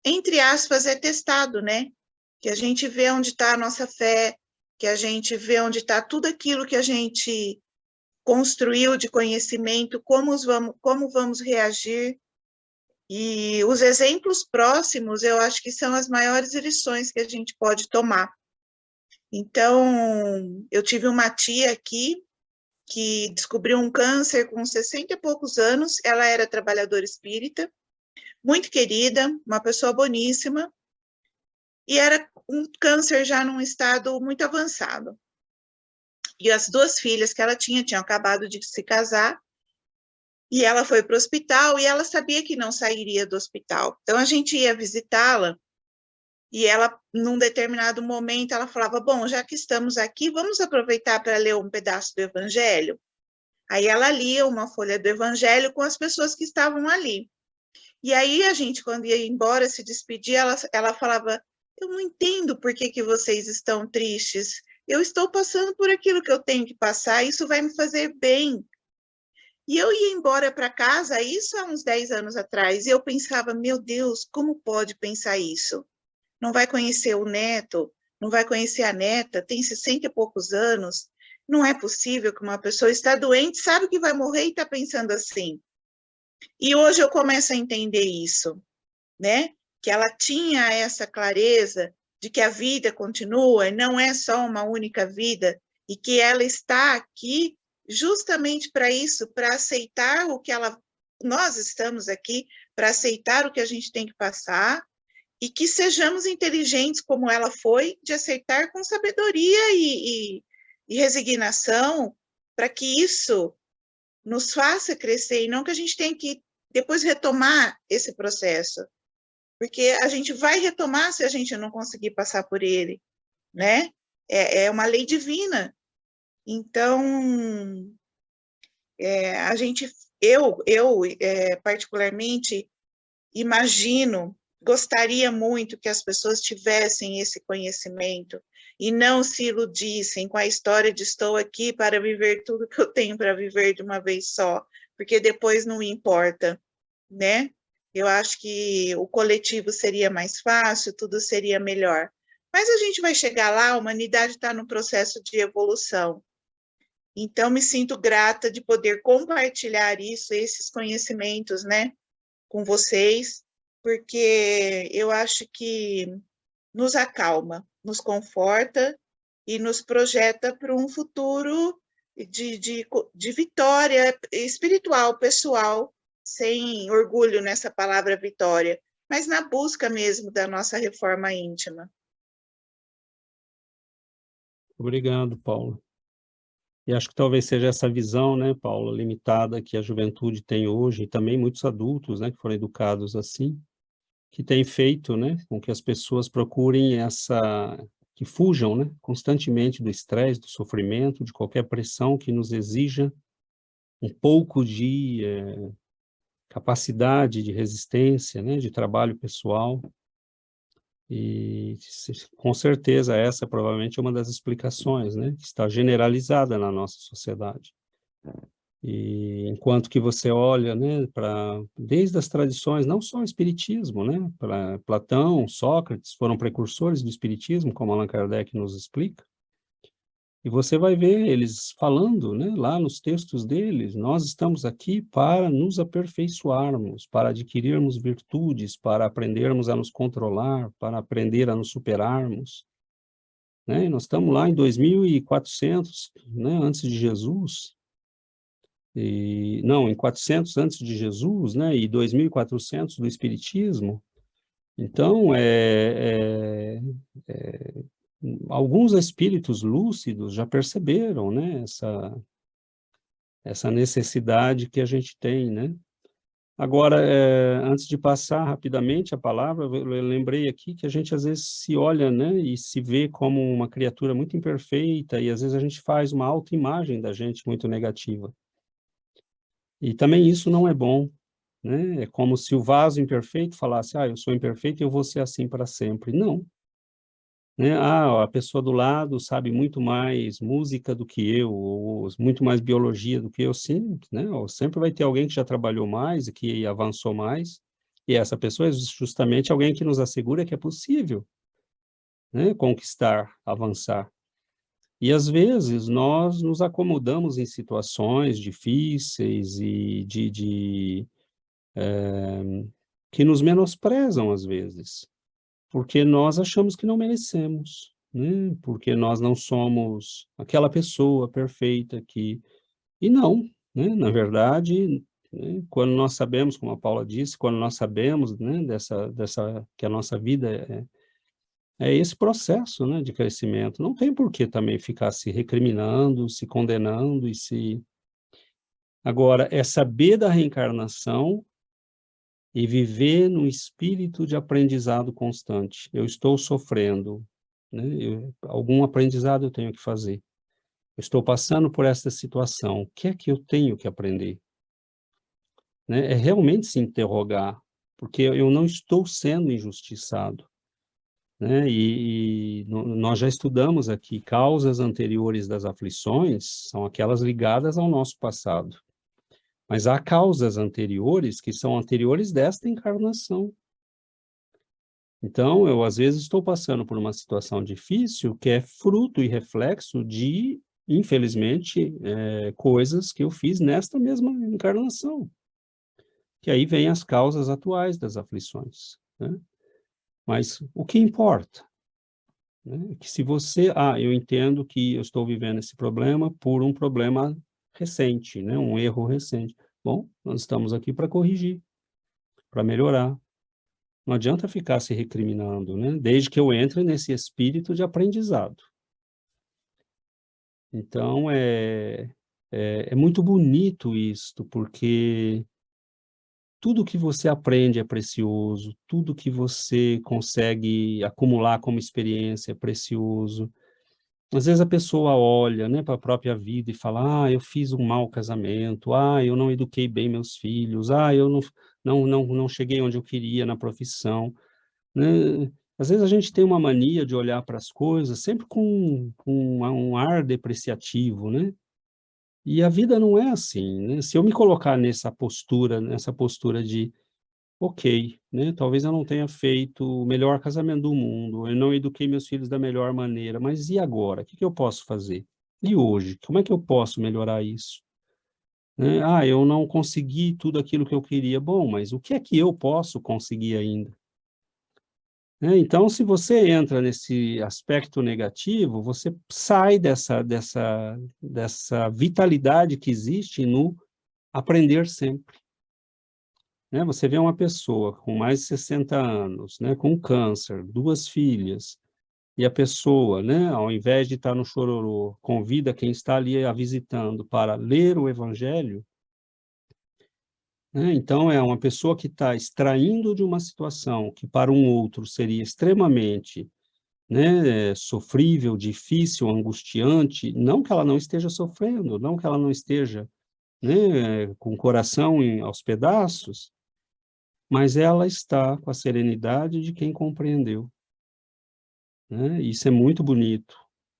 entre aspas, é testado, né? Que a gente vê onde está a nossa fé, que a gente vê onde está tudo aquilo que a gente construiu de conhecimento, como vamos reagir. E os exemplos próximos, eu acho que são as maiores lições que a gente pode tomar. Então, eu tive uma tia aqui que descobriu um câncer com 60 e poucos anos, ela era trabalhadora espírita, muito querida, uma pessoa boníssima, e era um câncer já num estado muito avançado. E as duas filhas que ela tinham acabado de se casar, e ela foi para o hospital, e ela sabia que não sairia do hospital. Então, a gente ia visitá-la, e ela, num determinado momento, ela falava, bom, já que estamos aqui, vamos aproveitar para ler um pedaço do Evangelho? Aí ela lia uma folha do Evangelho com as pessoas que estavam ali. E aí a gente, quando ia embora, se despedir, ela falava, eu não entendo por que vocês estão tristes, eu estou passando por aquilo que eu tenho que passar, isso vai me fazer bem. E eu ia embora para casa, isso há uns 10 anos atrás, e eu pensava, meu Deus, como pode pensar isso? Não vai conhecer o neto, não vai conhecer a neta, tem 60 e poucos anos, não é possível que uma pessoa está doente, sabe que vai morrer e está pensando assim. E hoje eu começo a entender isso, né? Que ela tinha essa clareza de que a vida continua e não é só uma única vida, e que ela está aqui justamente para isso, para aceitar o que nós estamos aqui, para aceitar o que a gente tem que passar, e que sejamos inteligentes como ela foi, de aceitar com sabedoria e resignação, para que isso nos faça crescer, e não que a gente tenha que depois retomar esse processo, porque a gente vai retomar se a gente não conseguir passar por ele, né? É uma lei divina. Então, eu particularmente imagino, gostaria muito que as pessoas tivessem esse conhecimento e não se iludissem com a história de estou aqui para viver tudo que eu tenho para viver de uma vez só, porque depois não importa, né? Eu acho que o coletivo seria mais fácil, tudo seria melhor. Mas a gente vai chegar lá, a humanidade está no processo de evolução. Então, me sinto grata de poder compartilhar isso, esses conhecimentos, né, com vocês, porque eu acho que nos acalma, nos conforta e nos projeta para um futuro de vitória espiritual, pessoal, sem orgulho nessa palavra vitória, mas na busca mesmo da nossa reforma íntima. Obrigado, Paula. E acho que talvez seja essa visão, né, Paula, limitada que a juventude tem hoje, e também muitos adultos, né, que foram educados assim, que tem feito, né, com que as pessoas procurem que fujam, né, constantemente do estresse, do sofrimento, de qualquer pressão que nos exija um pouco de capacidade de resistência, né, de trabalho pessoal. E com certeza essa provavelmente é uma das explicações, né, que está generalizada na nossa sociedade. E enquanto que você olha, né, desde as tradições, não só o espiritismo, né, para Platão, Sócrates foram precursores do espiritismo, como Allan Kardec nos explica, e você vai ver eles falando, né, lá nos textos deles, nós estamos aqui para nos aperfeiçoarmos, para adquirirmos virtudes, para aprendermos a nos controlar, para aprender a nos superarmos, né? E nós estamos lá em 2400, né, antes de Jesus, em 400 antes de Jesus, né, e 2400 do Espiritismo. Então, alguns espíritos lúcidos já perceberam, né, essa necessidade que a gente tem, né? Agora, antes de passar rapidamente a palavra, eu lembrei aqui que a gente às vezes se olha, né, e se vê como uma criatura muito imperfeita, e às vezes a gente faz uma autoimagem da gente muito negativa. E também isso não é bom, né? É como se o vaso imperfeito falasse, eu sou imperfeito e eu vou ser assim para sempre. Não. Né? A pessoa do lado sabe muito mais música do que eu, ou muito mais biologia do que eu, sim, né? Ou sempre vai ter alguém que já trabalhou mais e que avançou mais, e essa pessoa é justamente alguém que nos assegura que é possível, né, conquistar, avançar. E às vezes nós nos acomodamos em situações difíceis e que nos menosprezam às vezes, porque nós achamos que não merecemos, né? Porque nós não somos aquela pessoa perfeita que... E não, né? Na verdade, né, quando nós sabemos, como a Paula disse, quando nós sabemos, né, que a nossa vida é esse processo, né, de crescimento, não tem por que também ficar se recriminando, se condenando e se... Agora, é saber da reencarnação e viver num espírito de aprendizado constante. Eu estou sofrendo, né? Algum aprendizado eu tenho que fazer. Eu estou passando por essa situação. O que é que eu tenho que aprender? Né? É realmente se interrogar, porque eu não estou sendo injustiçado. Né? Nós já estudamos aqui, causas anteriores das aflições são aquelas ligadas ao nosso passado. Mas há causas anteriores que são anteriores desta encarnação. Então, eu às vezes estou passando por uma situação difícil que é fruto e reflexo de, infelizmente, coisas que eu fiz nesta mesma encarnação. Que aí vem as causas atuais das aflições, né? Mas o que importa? Né? Que se você... eu entendo que eu estou vivendo esse problema por um problema recente, né? Um erro recente. Bom, nós estamos aqui para corrigir, para melhorar. Não adianta ficar se recriminando, né? Desde que eu entre nesse espírito de aprendizado. Então, é muito bonito isto, porque tudo que você aprende é precioso, tudo que você consegue acumular como experiência é precioso. Às vezes a pessoa olha, né, para a própria vida e fala, eu fiz um mau casamento, eu não eduquei bem meus filhos, eu não cheguei onde eu queria na profissão, né? Às vezes a gente tem uma mania de olhar para as coisas sempre com um ar depreciativo, né? E a vida não é assim, né? Se eu me colocar nessa postura de, ok, né? Talvez eu não tenha feito o melhor casamento do mundo, eu não eduquei meus filhos da melhor maneira, mas e agora? O que eu posso fazer? E hoje? Como é que eu posso melhorar isso? Né? Ah, eu não consegui tudo aquilo que eu queria. Bom, mas o que é que eu posso conseguir ainda? Né? Então, se você entra nesse aspecto negativo, você sai dessa vitalidade que existe no aprender sempre. Né? Você vê uma pessoa com mais de 60 anos, né, com câncer, 2 filhas, e a pessoa, né, ao invés de estar no chororô, convida quem está ali a visitando para ler o Evangelho, né? Então, é uma pessoa que está extraindo de uma situação que para um outro seria extremamente, né, sofrível, difícil, angustiante, não que ela não esteja sofrendo, não que ela não esteja, né, com o coração aos pedaços, mas ela está com a serenidade de quem compreendeu, né? Isso é muito bonito,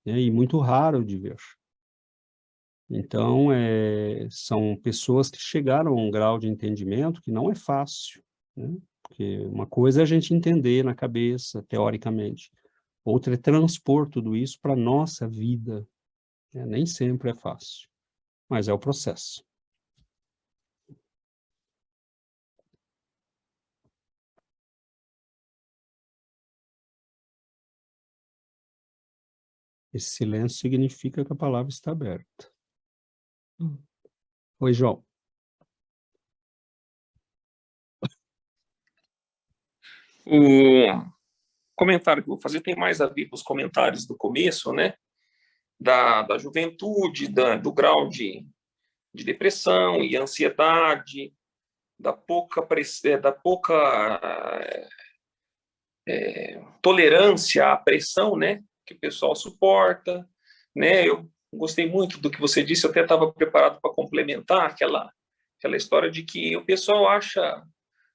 né, e muito raro de ver. Então, são pessoas que chegaram a um grau de entendimento que não é fácil, né? Porque uma coisa é a gente entender na cabeça, teoricamente, outra é transpor tudo isso para a nossa vida, né? Nem sempre é fácil, mas é o processo. Esse silêncio significa que a palavra está aberta. Oi, João. O comentário que eu vou fazer tem mais a ver com os comentários do começo, né? Da juventude, do grau de depressão e ansiedade, da pouca tolerância à pressão, né? Que o pessoal suporta, né? Eu gostei muito do que você disse, eu até estava preparado para complementar aquela história de que o pessoal acha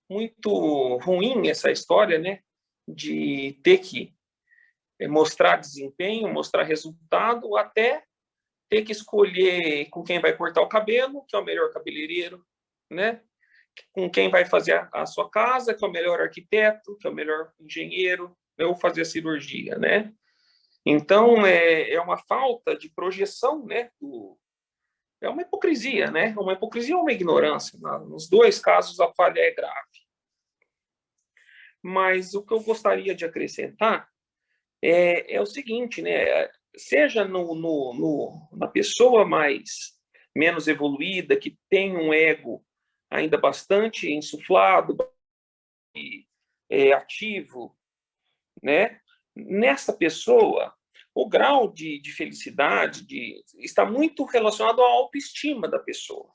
muito ruim essa história, né? De ter que mostrar desempenho, mostrar resultado, até ter que escolher com quem vai cortar o cabelo, que é o melhor cabeleireiro, né? Com quem vai fazer a sua casa, que é o melhor arquiteto, que é o melhor engenheiro, ou fazer a cirurgia, né? Então, é uma falta de projeção, né? É uma hipocrisia, né? Uma hipocrisia ou uma ignorância. Nos dois casos, a falha é grave. Mas o que eu gostaria de acrescentar é o seguinte, né? Seja na pessoa menos evoluída, que tem um ego ainda bastante insuflado e ativo, né? Nessa pessoa, o grau de felicidade está muito relacionado à autoestima da pessoa.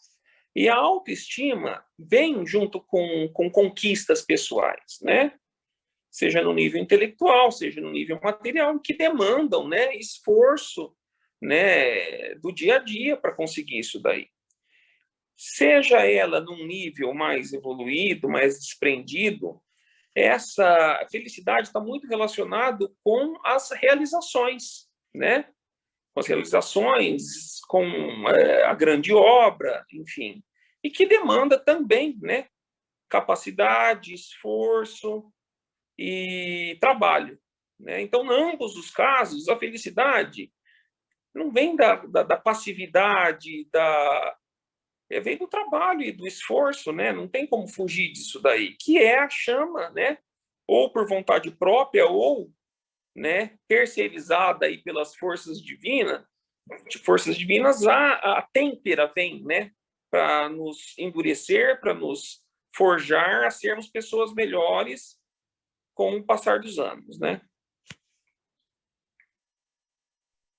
E a autoestima vem junto com conquistas pessoais, né? Seja no nível intelectual, seja no nível material, que demandam, né, esforço, né, do dia a dia para conseguir isso daí. Seja ela num nível mais evoluído, mais desprendido, essa felicidade está muito relacionado com as realizações, né? Com as realizações, com a grande obra, enfim, e que demanda também, né, capacidade, esforço e trabalho, né? Então, em ambos os casos, a felicidade não vem da passividade, vem do trabalho e do esforço, né? Não tem como fugir disso daí, que é a chama, né? Ou por vontade própria, ou, né, terceirizada aí pelas forças divinas, a têmpera vem, né? Para nos endurecer, para nos forjar a sermos pessoas melhores com o passar dos anos, né?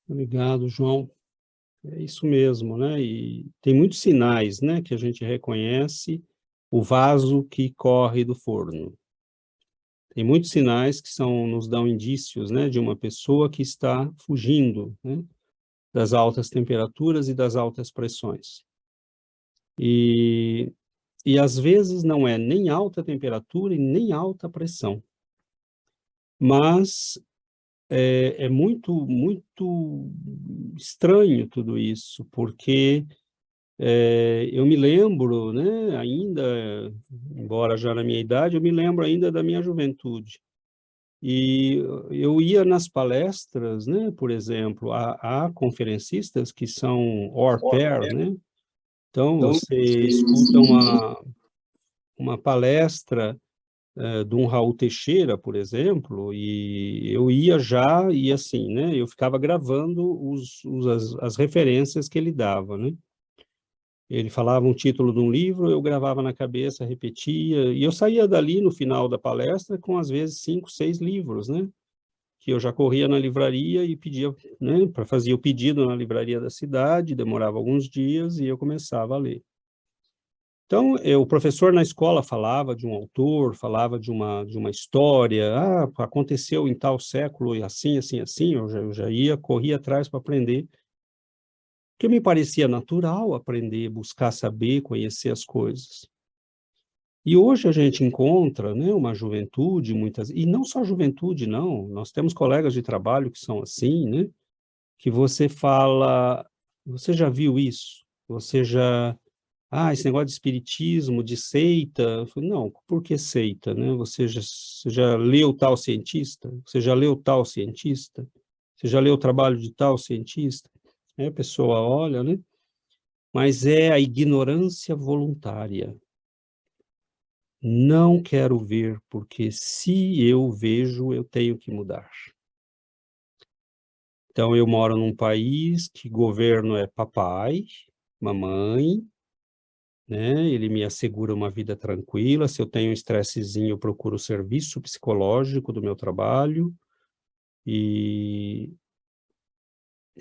Obrigado, João. É isso mesmo, né? E tem muitos sinais, né, que a gente reconhece o vaso que corre do forno. Tem muitos sinais que nos dão indícios, né, de uma pessoa que está fugindo, né, das altas temperaturas e das altas pressões. E às vezes não é nem alta temperatura e nem alta pressão. Mas é muito, muito estranho tudo isso, porque eu me lembro, né, ainda, embora já na minha idade, eu me lembro ainda da minha juventude. E eu ia nas palestras, né, por exemplo, há conferencistas que são hors pair, né? Então, você escuta uma palestra de um Raul Teixeira, por exemplo, e eu ia já, e assim, né, eu ficava gravando as referências que ele dava, né? Ele falava um título de um livro, eu gravava na cabeça, repetia, e eu saía dali no final da palestra com, às vezes, 5, 6 livros, né? Que eu já corria na livraria e pedia, né, para fazer o pedido na livraria da cidade, demorava alguns dias e eu começava a ler. Então, o professor na escola falava de um autor, falava de uma história, aconteceu em tal século e assim, assim, assim, eu já ia, corria atrás para aprender, porque me parecia natural aprender, buscar saber, conhecer as coisas. E hoje a gente encontra, né, uma juventude, e não só juventude, não, nós temos colegas de trabalho que são assim, né, que você fala, você já viu isso? Você já, esse negócio de espiritismo, de seita, eu falo, não, por que seita, né? Você já leu tal cientista? Você já leu tal cientista? Você já leu o trabalho de tal cientista? Aí a pessoa olha, né? Mas é a ignorância voluntária. Não quero ver, porque se eu vejo, eu tenho que mudar. Então, eu moro num país que governo é papai, mamãe, né? Ele me assegura uma vida tranquila. Se eu tenho um estressezinho, eu procuro o serviço psicológico do meu trabalho e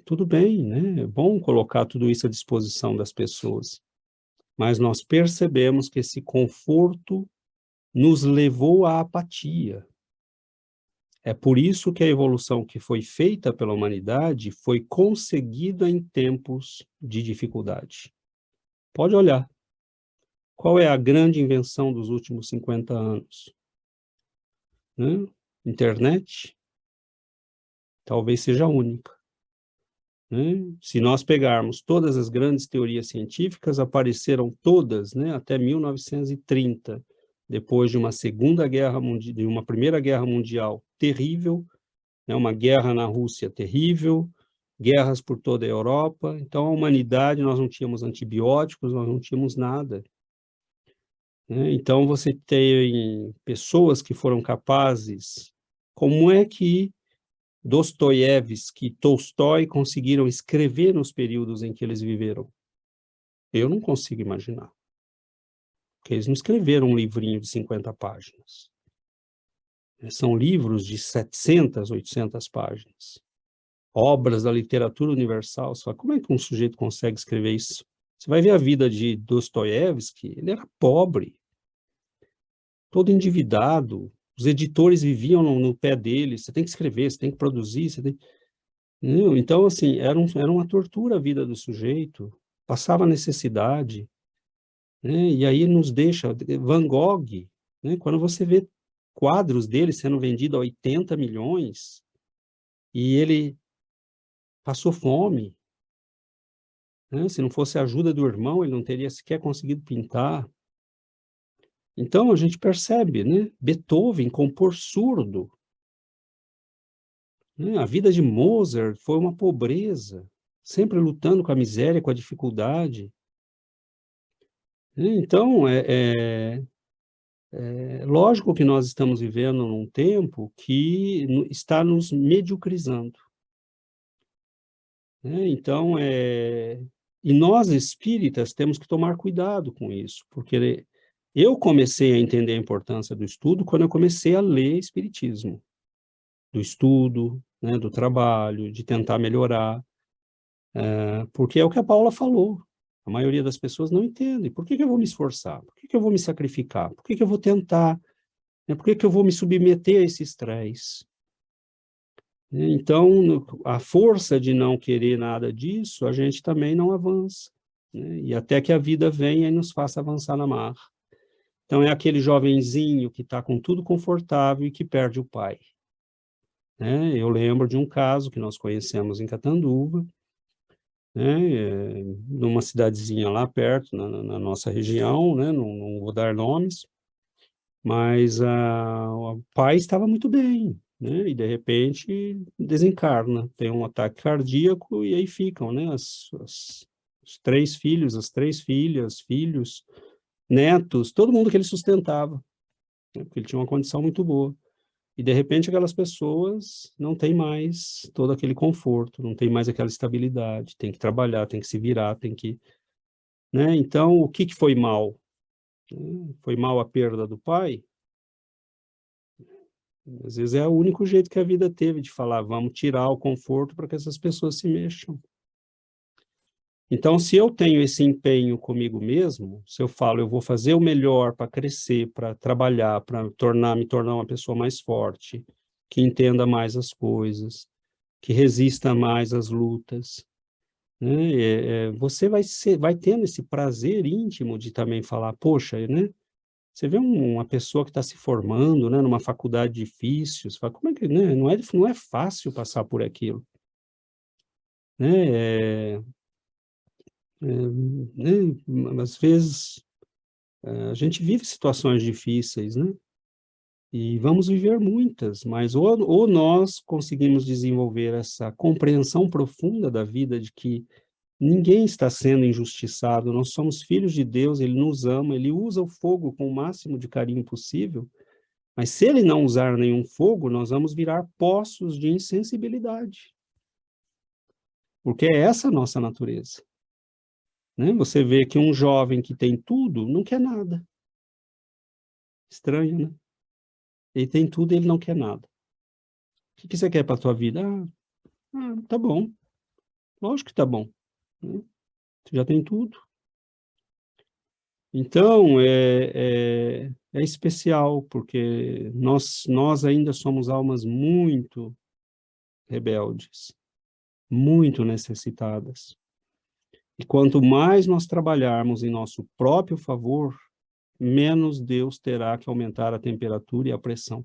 tudo bem, né? É bom colocar tudo isso à disposição das pessoas. Mas nós percebemos que esse conforto nos levou à apatia. É por isso que a evolução que foi feita pela humanidade foi conseguida em tempos de dificuldade. Pode olhar. Qual é a grande invenção dos últimos 50 anos? Né? Internet? Talvez seja a única. Né? Se nós pegarmos todas as grandes teorias científicas, apareceram todas, né, até 1930, depois de uma Segunda Guerra Mundial, de uma Primeira Guerra Mundial terrível, né, uma guerra na Rússia terrível, guerras por toda a Europa. Então, a humanidade, nós não tínhamos antibióticos, nós não tínhamos nada. Né? Então, você tem pessoas que foram capazes. Como é que Dostoiévski e Tolstói conseguiram escrever nos períodos em que eles viveram? Eu não consigo imaginar. Porque eles não escreveram um livrinho de 50 páginas. São livros de 700, 800 páginas. Obras da literatura universal. Você fala, como é que um sujeito consegue escrever isso? Você vai ver a vida de Dostoiévski, ele era pobre, todo endividado, os editores viviam no pé dele, você tem que escrever, você tem que produzir, você tem... Então, assim, era uma tortura a vida do sujeito, passava necessidade, né? E aí nos deixa, Van Gogh, né? Quando você vê quadros dele sendo vendidos a 80 milhões, e ele passou fome, né? Se não fosse a ajuda do irmão, ele não teria sequer conseguido pintar. Então, a gente percebe, né? Beethoven, compor surdo. Né? A vida de Mozart foi uma pobreza, sempre lutando com a miséria, com a dificuldade. Então, é lógico que nós estamos vivendo num tempo que está nos mediocrizando. Né? Então, e nós espíritas temos que tomar cuidado com isso, porque eu comecei a entender a importância do estudo quando eu comecei a ler espiritismo, do estudo, né, do trabalho, de tentar melhorar, porque é o que a Paula falou. A maioria das pessoas não entende. Por que eu vou me esforçar? Por que eu vou me sacrificar? Por que eu vou tentar? Por que eu vou me submeter a esse estresse? Então, a força de não querer nada disso, a gente também não avança. Né? E até que a vida venha e nos faça avançar na marra. Então, é aquele jovenzinho que está com tudo confortável e que perde o pai. né? Eu lembro de um caso que nós conhecemos em Catanduva, né? Numa cidadezinha lá perto, na nossa região, né? Não vou dar nomes, mas o pai estava muito bem, né? E de repente desencarna, tem um ataque cardíaco e aí ficam, né? Os 3 filhos, as 3 filhas, filhos, netos, todo mundo que ele sustentava, né? Porque ele tinha uma condição muito boa. E de repente aquelas pessoas não têm mais todo aquele conforto, não tem mais aquela estabilidade, tem que trabalhar, tem que se virar, tem que, né? Então, o que foi mal? Foi mal a perda do pai? Às vezes é o único jeito que a vida teve de falar, vamos tirar o conforto para que essas pessoas se mexam. Então, se eu tenho esse empenho comigo mesmo, se eu falo, eu vou fazer o melhor para crescer, para trabalhar, para me tornar uma pessoa mais forte, que entenda mais as coisas, que resista mais às lutas, né? Você vai tendo esse prazer íntimo de também falar, poxa, né? Você vê uma pessoa que está se formando, né, numa faculdade difícil, você fala, como é que, né, não é fácil passar por aquilo, né? Né? Às vezes a gente vive situações difíceis, né? E vamos viver muitas, mas ou nós conseguimos desenvolver essa compreensão profunda da vida de que ninguém está sendo injustiçado, nós somos filhos de Deus, Ele nos ama, Ele usa o fogo com o máximo de carinho possível, mas se Ele não usar nenhum fogo, nós vamos virar poços de insensibilidade, porque é essa a nossa natureza, né? Você vê que um jovem que tem tudo, não quer nada. Estranho, né? Ele tem tudo e ele não quer nada. O que você quer para a tua vida? Tá bom. Lógico que tá bom, né? Você já tem tudo. Então, é especial, porque nós ainda somos almas muito rebeldes, muito necessitadas. E quanto mais nós trabalharmos em nosso próprio favor, menos Deus terá que aumentar a temperatura e a pressão.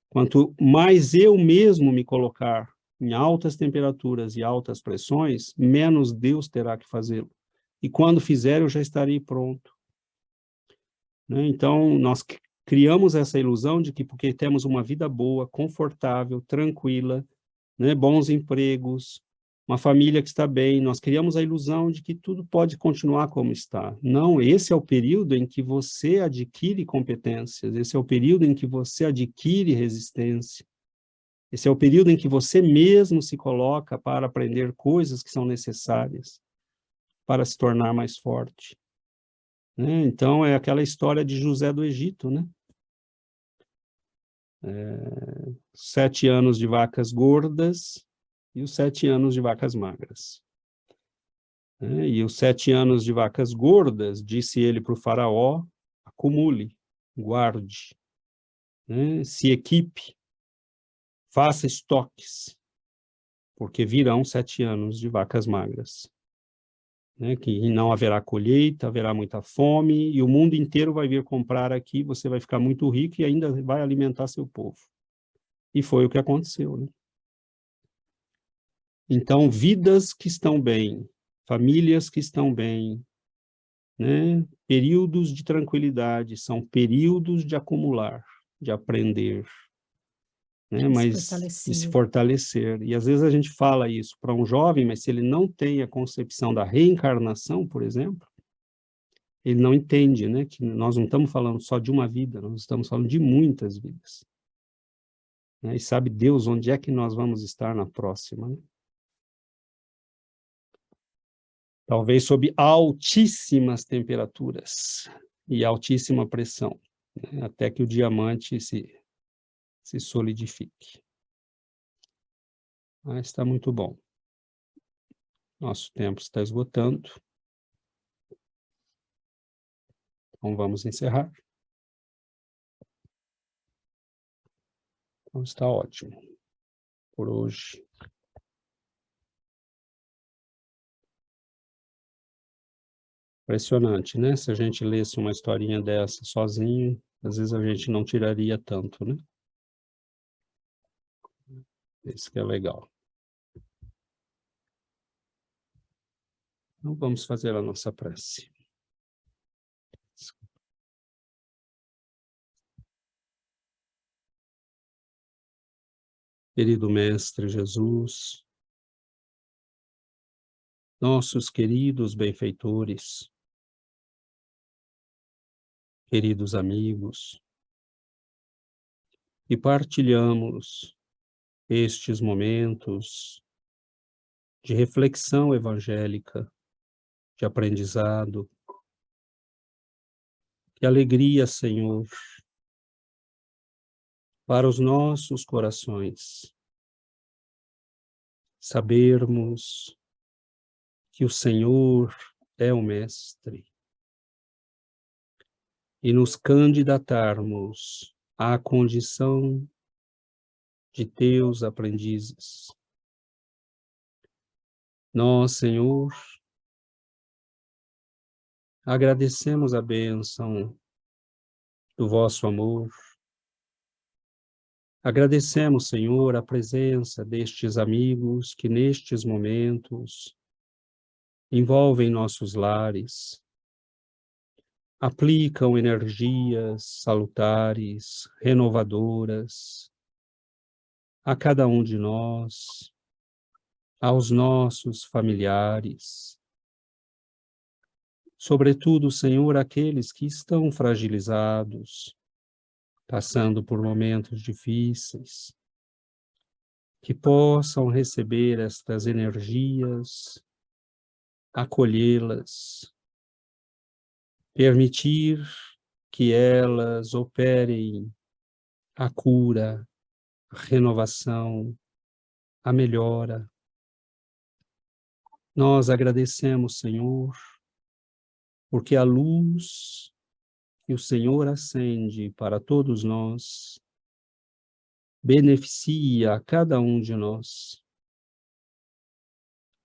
Quanto mais eu mesmo me colocar em altas temperaturas e altas pressões, menos Deus terá que fazê-lo. E quando fizer, eu já estarei pronto, né? Então, nós criamos essa ilusão de que porque temos uma vida boa, confortável, tranquila, né, bons empregos, uma família que está bem, nós criamos a ilusão de que tudo pode continuar como está. Não, esse é o período em que você adquire competências, esse é o período em que você adquire resistência, esse é o período em que você mesmo se coloca para aprender coisas que são necessárias para se tornar mais forte, né? Então, é aquela história de José do Egito, né? 7 anos de vacas gordas e os 7 anos de vacas magras. E os 7 anos de vacas gordas, disse ele para o faraó, acumule, guarde, né? Se equipe, faça estoques, porque virão 7 anos de vacas magras, né? Que não haverá colheita, haverá muita fome, e o mundo inteiro vai vir comprar aqui, você vai ficar muito rico e ainda vai alimentar seu povo. E foi o que aconteceu, né? Então, vidas que estão bem, famílias que estão bem, né? Períodos de tranquilidade são períodos de acumular, de aprender, né? Mas de se fortalecer. E às vezes a gente fala isso para um jovem, mas se ele não tem a concepção da reencarnação, por exemplo, ele não entende, né? Que nós não estamos falando só de uma vida, nós estamos falando de muitas vidas, né? E sabe Deus onde é que nós vamos estar na próxima, né? Talvez sob altíssimas temperaturas e altíssima pressão, né? Até que o diamante se solidifique. Mas está muito bom. Nosso tempo está esgotando. Então vamos encerrar. Então está ótimo por hoje. Impressionante, né? Se a gente lesse uma historinha dessa sozinho, às vezes a gente não tiraria tanto, né? Esse que é legal. Então, vamos fazer a nossa prece. Querido Mestre Jesus, nossos queridos benfeitores, queridos amigos, e partilhamos estes momentos de reflexão evangélica, de aprendizado. Que alegria, Senhor, para os nossos corações, sabermos que o Senhor é o Mestre e nos candidatarmos à condição de teus aprendizes. Nós, Senhor, agradecemos a bênção do vosso amor. Agradecemos, Senhor, a presença destes amigos que nestes momentos envolvem nossos lares, aplicam energias salutares, renovadoras a cada um de nós, aos nossos familiares, sobretudo, Senhor, aqueles que estão fragilizados, passando por momentos difíceis, que possam receber estas energias, acolhê-las, permitir que elas operem a cura, a renovação, a melhora. Nós agradecemos, Senhor, porque a luz que o Senhor acende para todos nós beneficia a cada um de nós,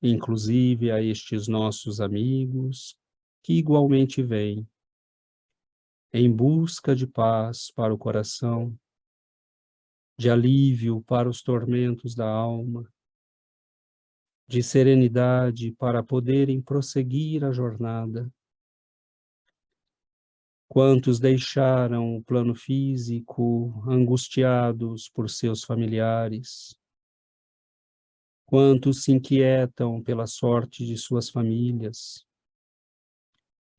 inclusive a estes nossos amigos que igualmente vêm em busca de paz para o coração, de alívio para os tormentos da alma, de serenidade para poderem prosseguir a jornada. Quantos deixaram o plano físico angustiados por seus familiares? Quantos se inquietam pela sorte de suas famílias?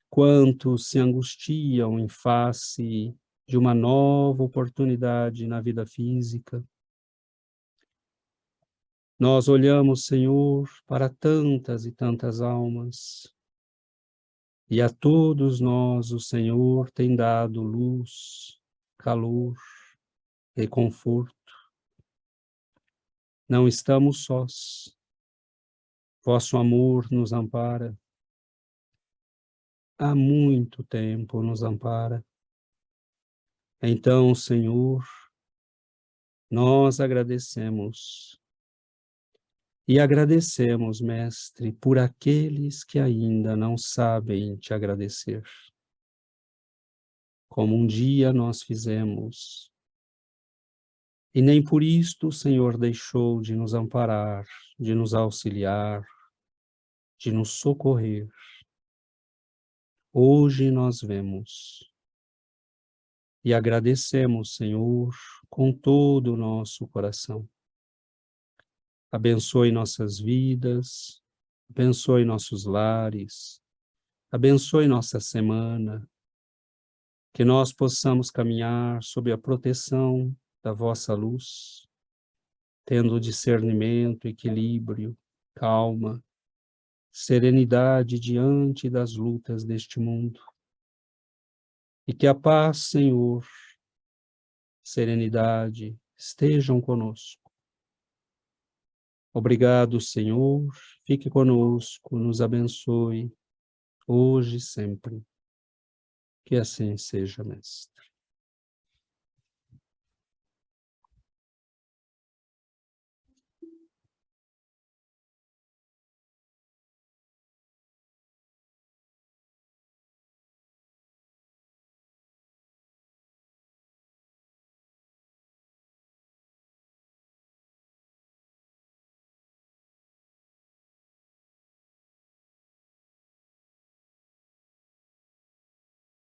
Quantos se angustiam em face de uma nova oportunidade na vida física? Nós olhamos, Senhor, para tantas e tantas almas, e a todos nós o Senhor tem dado luz, calor, reconforto. Não estamos sós. Vosso amor nos ampara. Há muito tempo nos ampara. Então, Senhor, nós agradecemos. E agradecemos, Mestre, por aqueles que ainda não sabem te agradecer. Como um dia nós fizemos. E nem por isto o Senhor deixou de nos amparar, de nos auxiliar, de nos socorrer. Hoje nós vemos e agradecemos, Senhor, com todo o nosso coração. Abençoe nossas vidas, abençoe nossos lares, abençoe nossa semana, que nós possamos caminhar sob a proteção da vossa luz, tendo discernimento, equilíbrio, calma, serenidade diante das lutas deste mundo. E que a paz, Senhor, serenidade estejam conosco. Obrigado, Senhor, fique conosco, nos abençoe, hoje e sempre. Que assim seja, Mestre.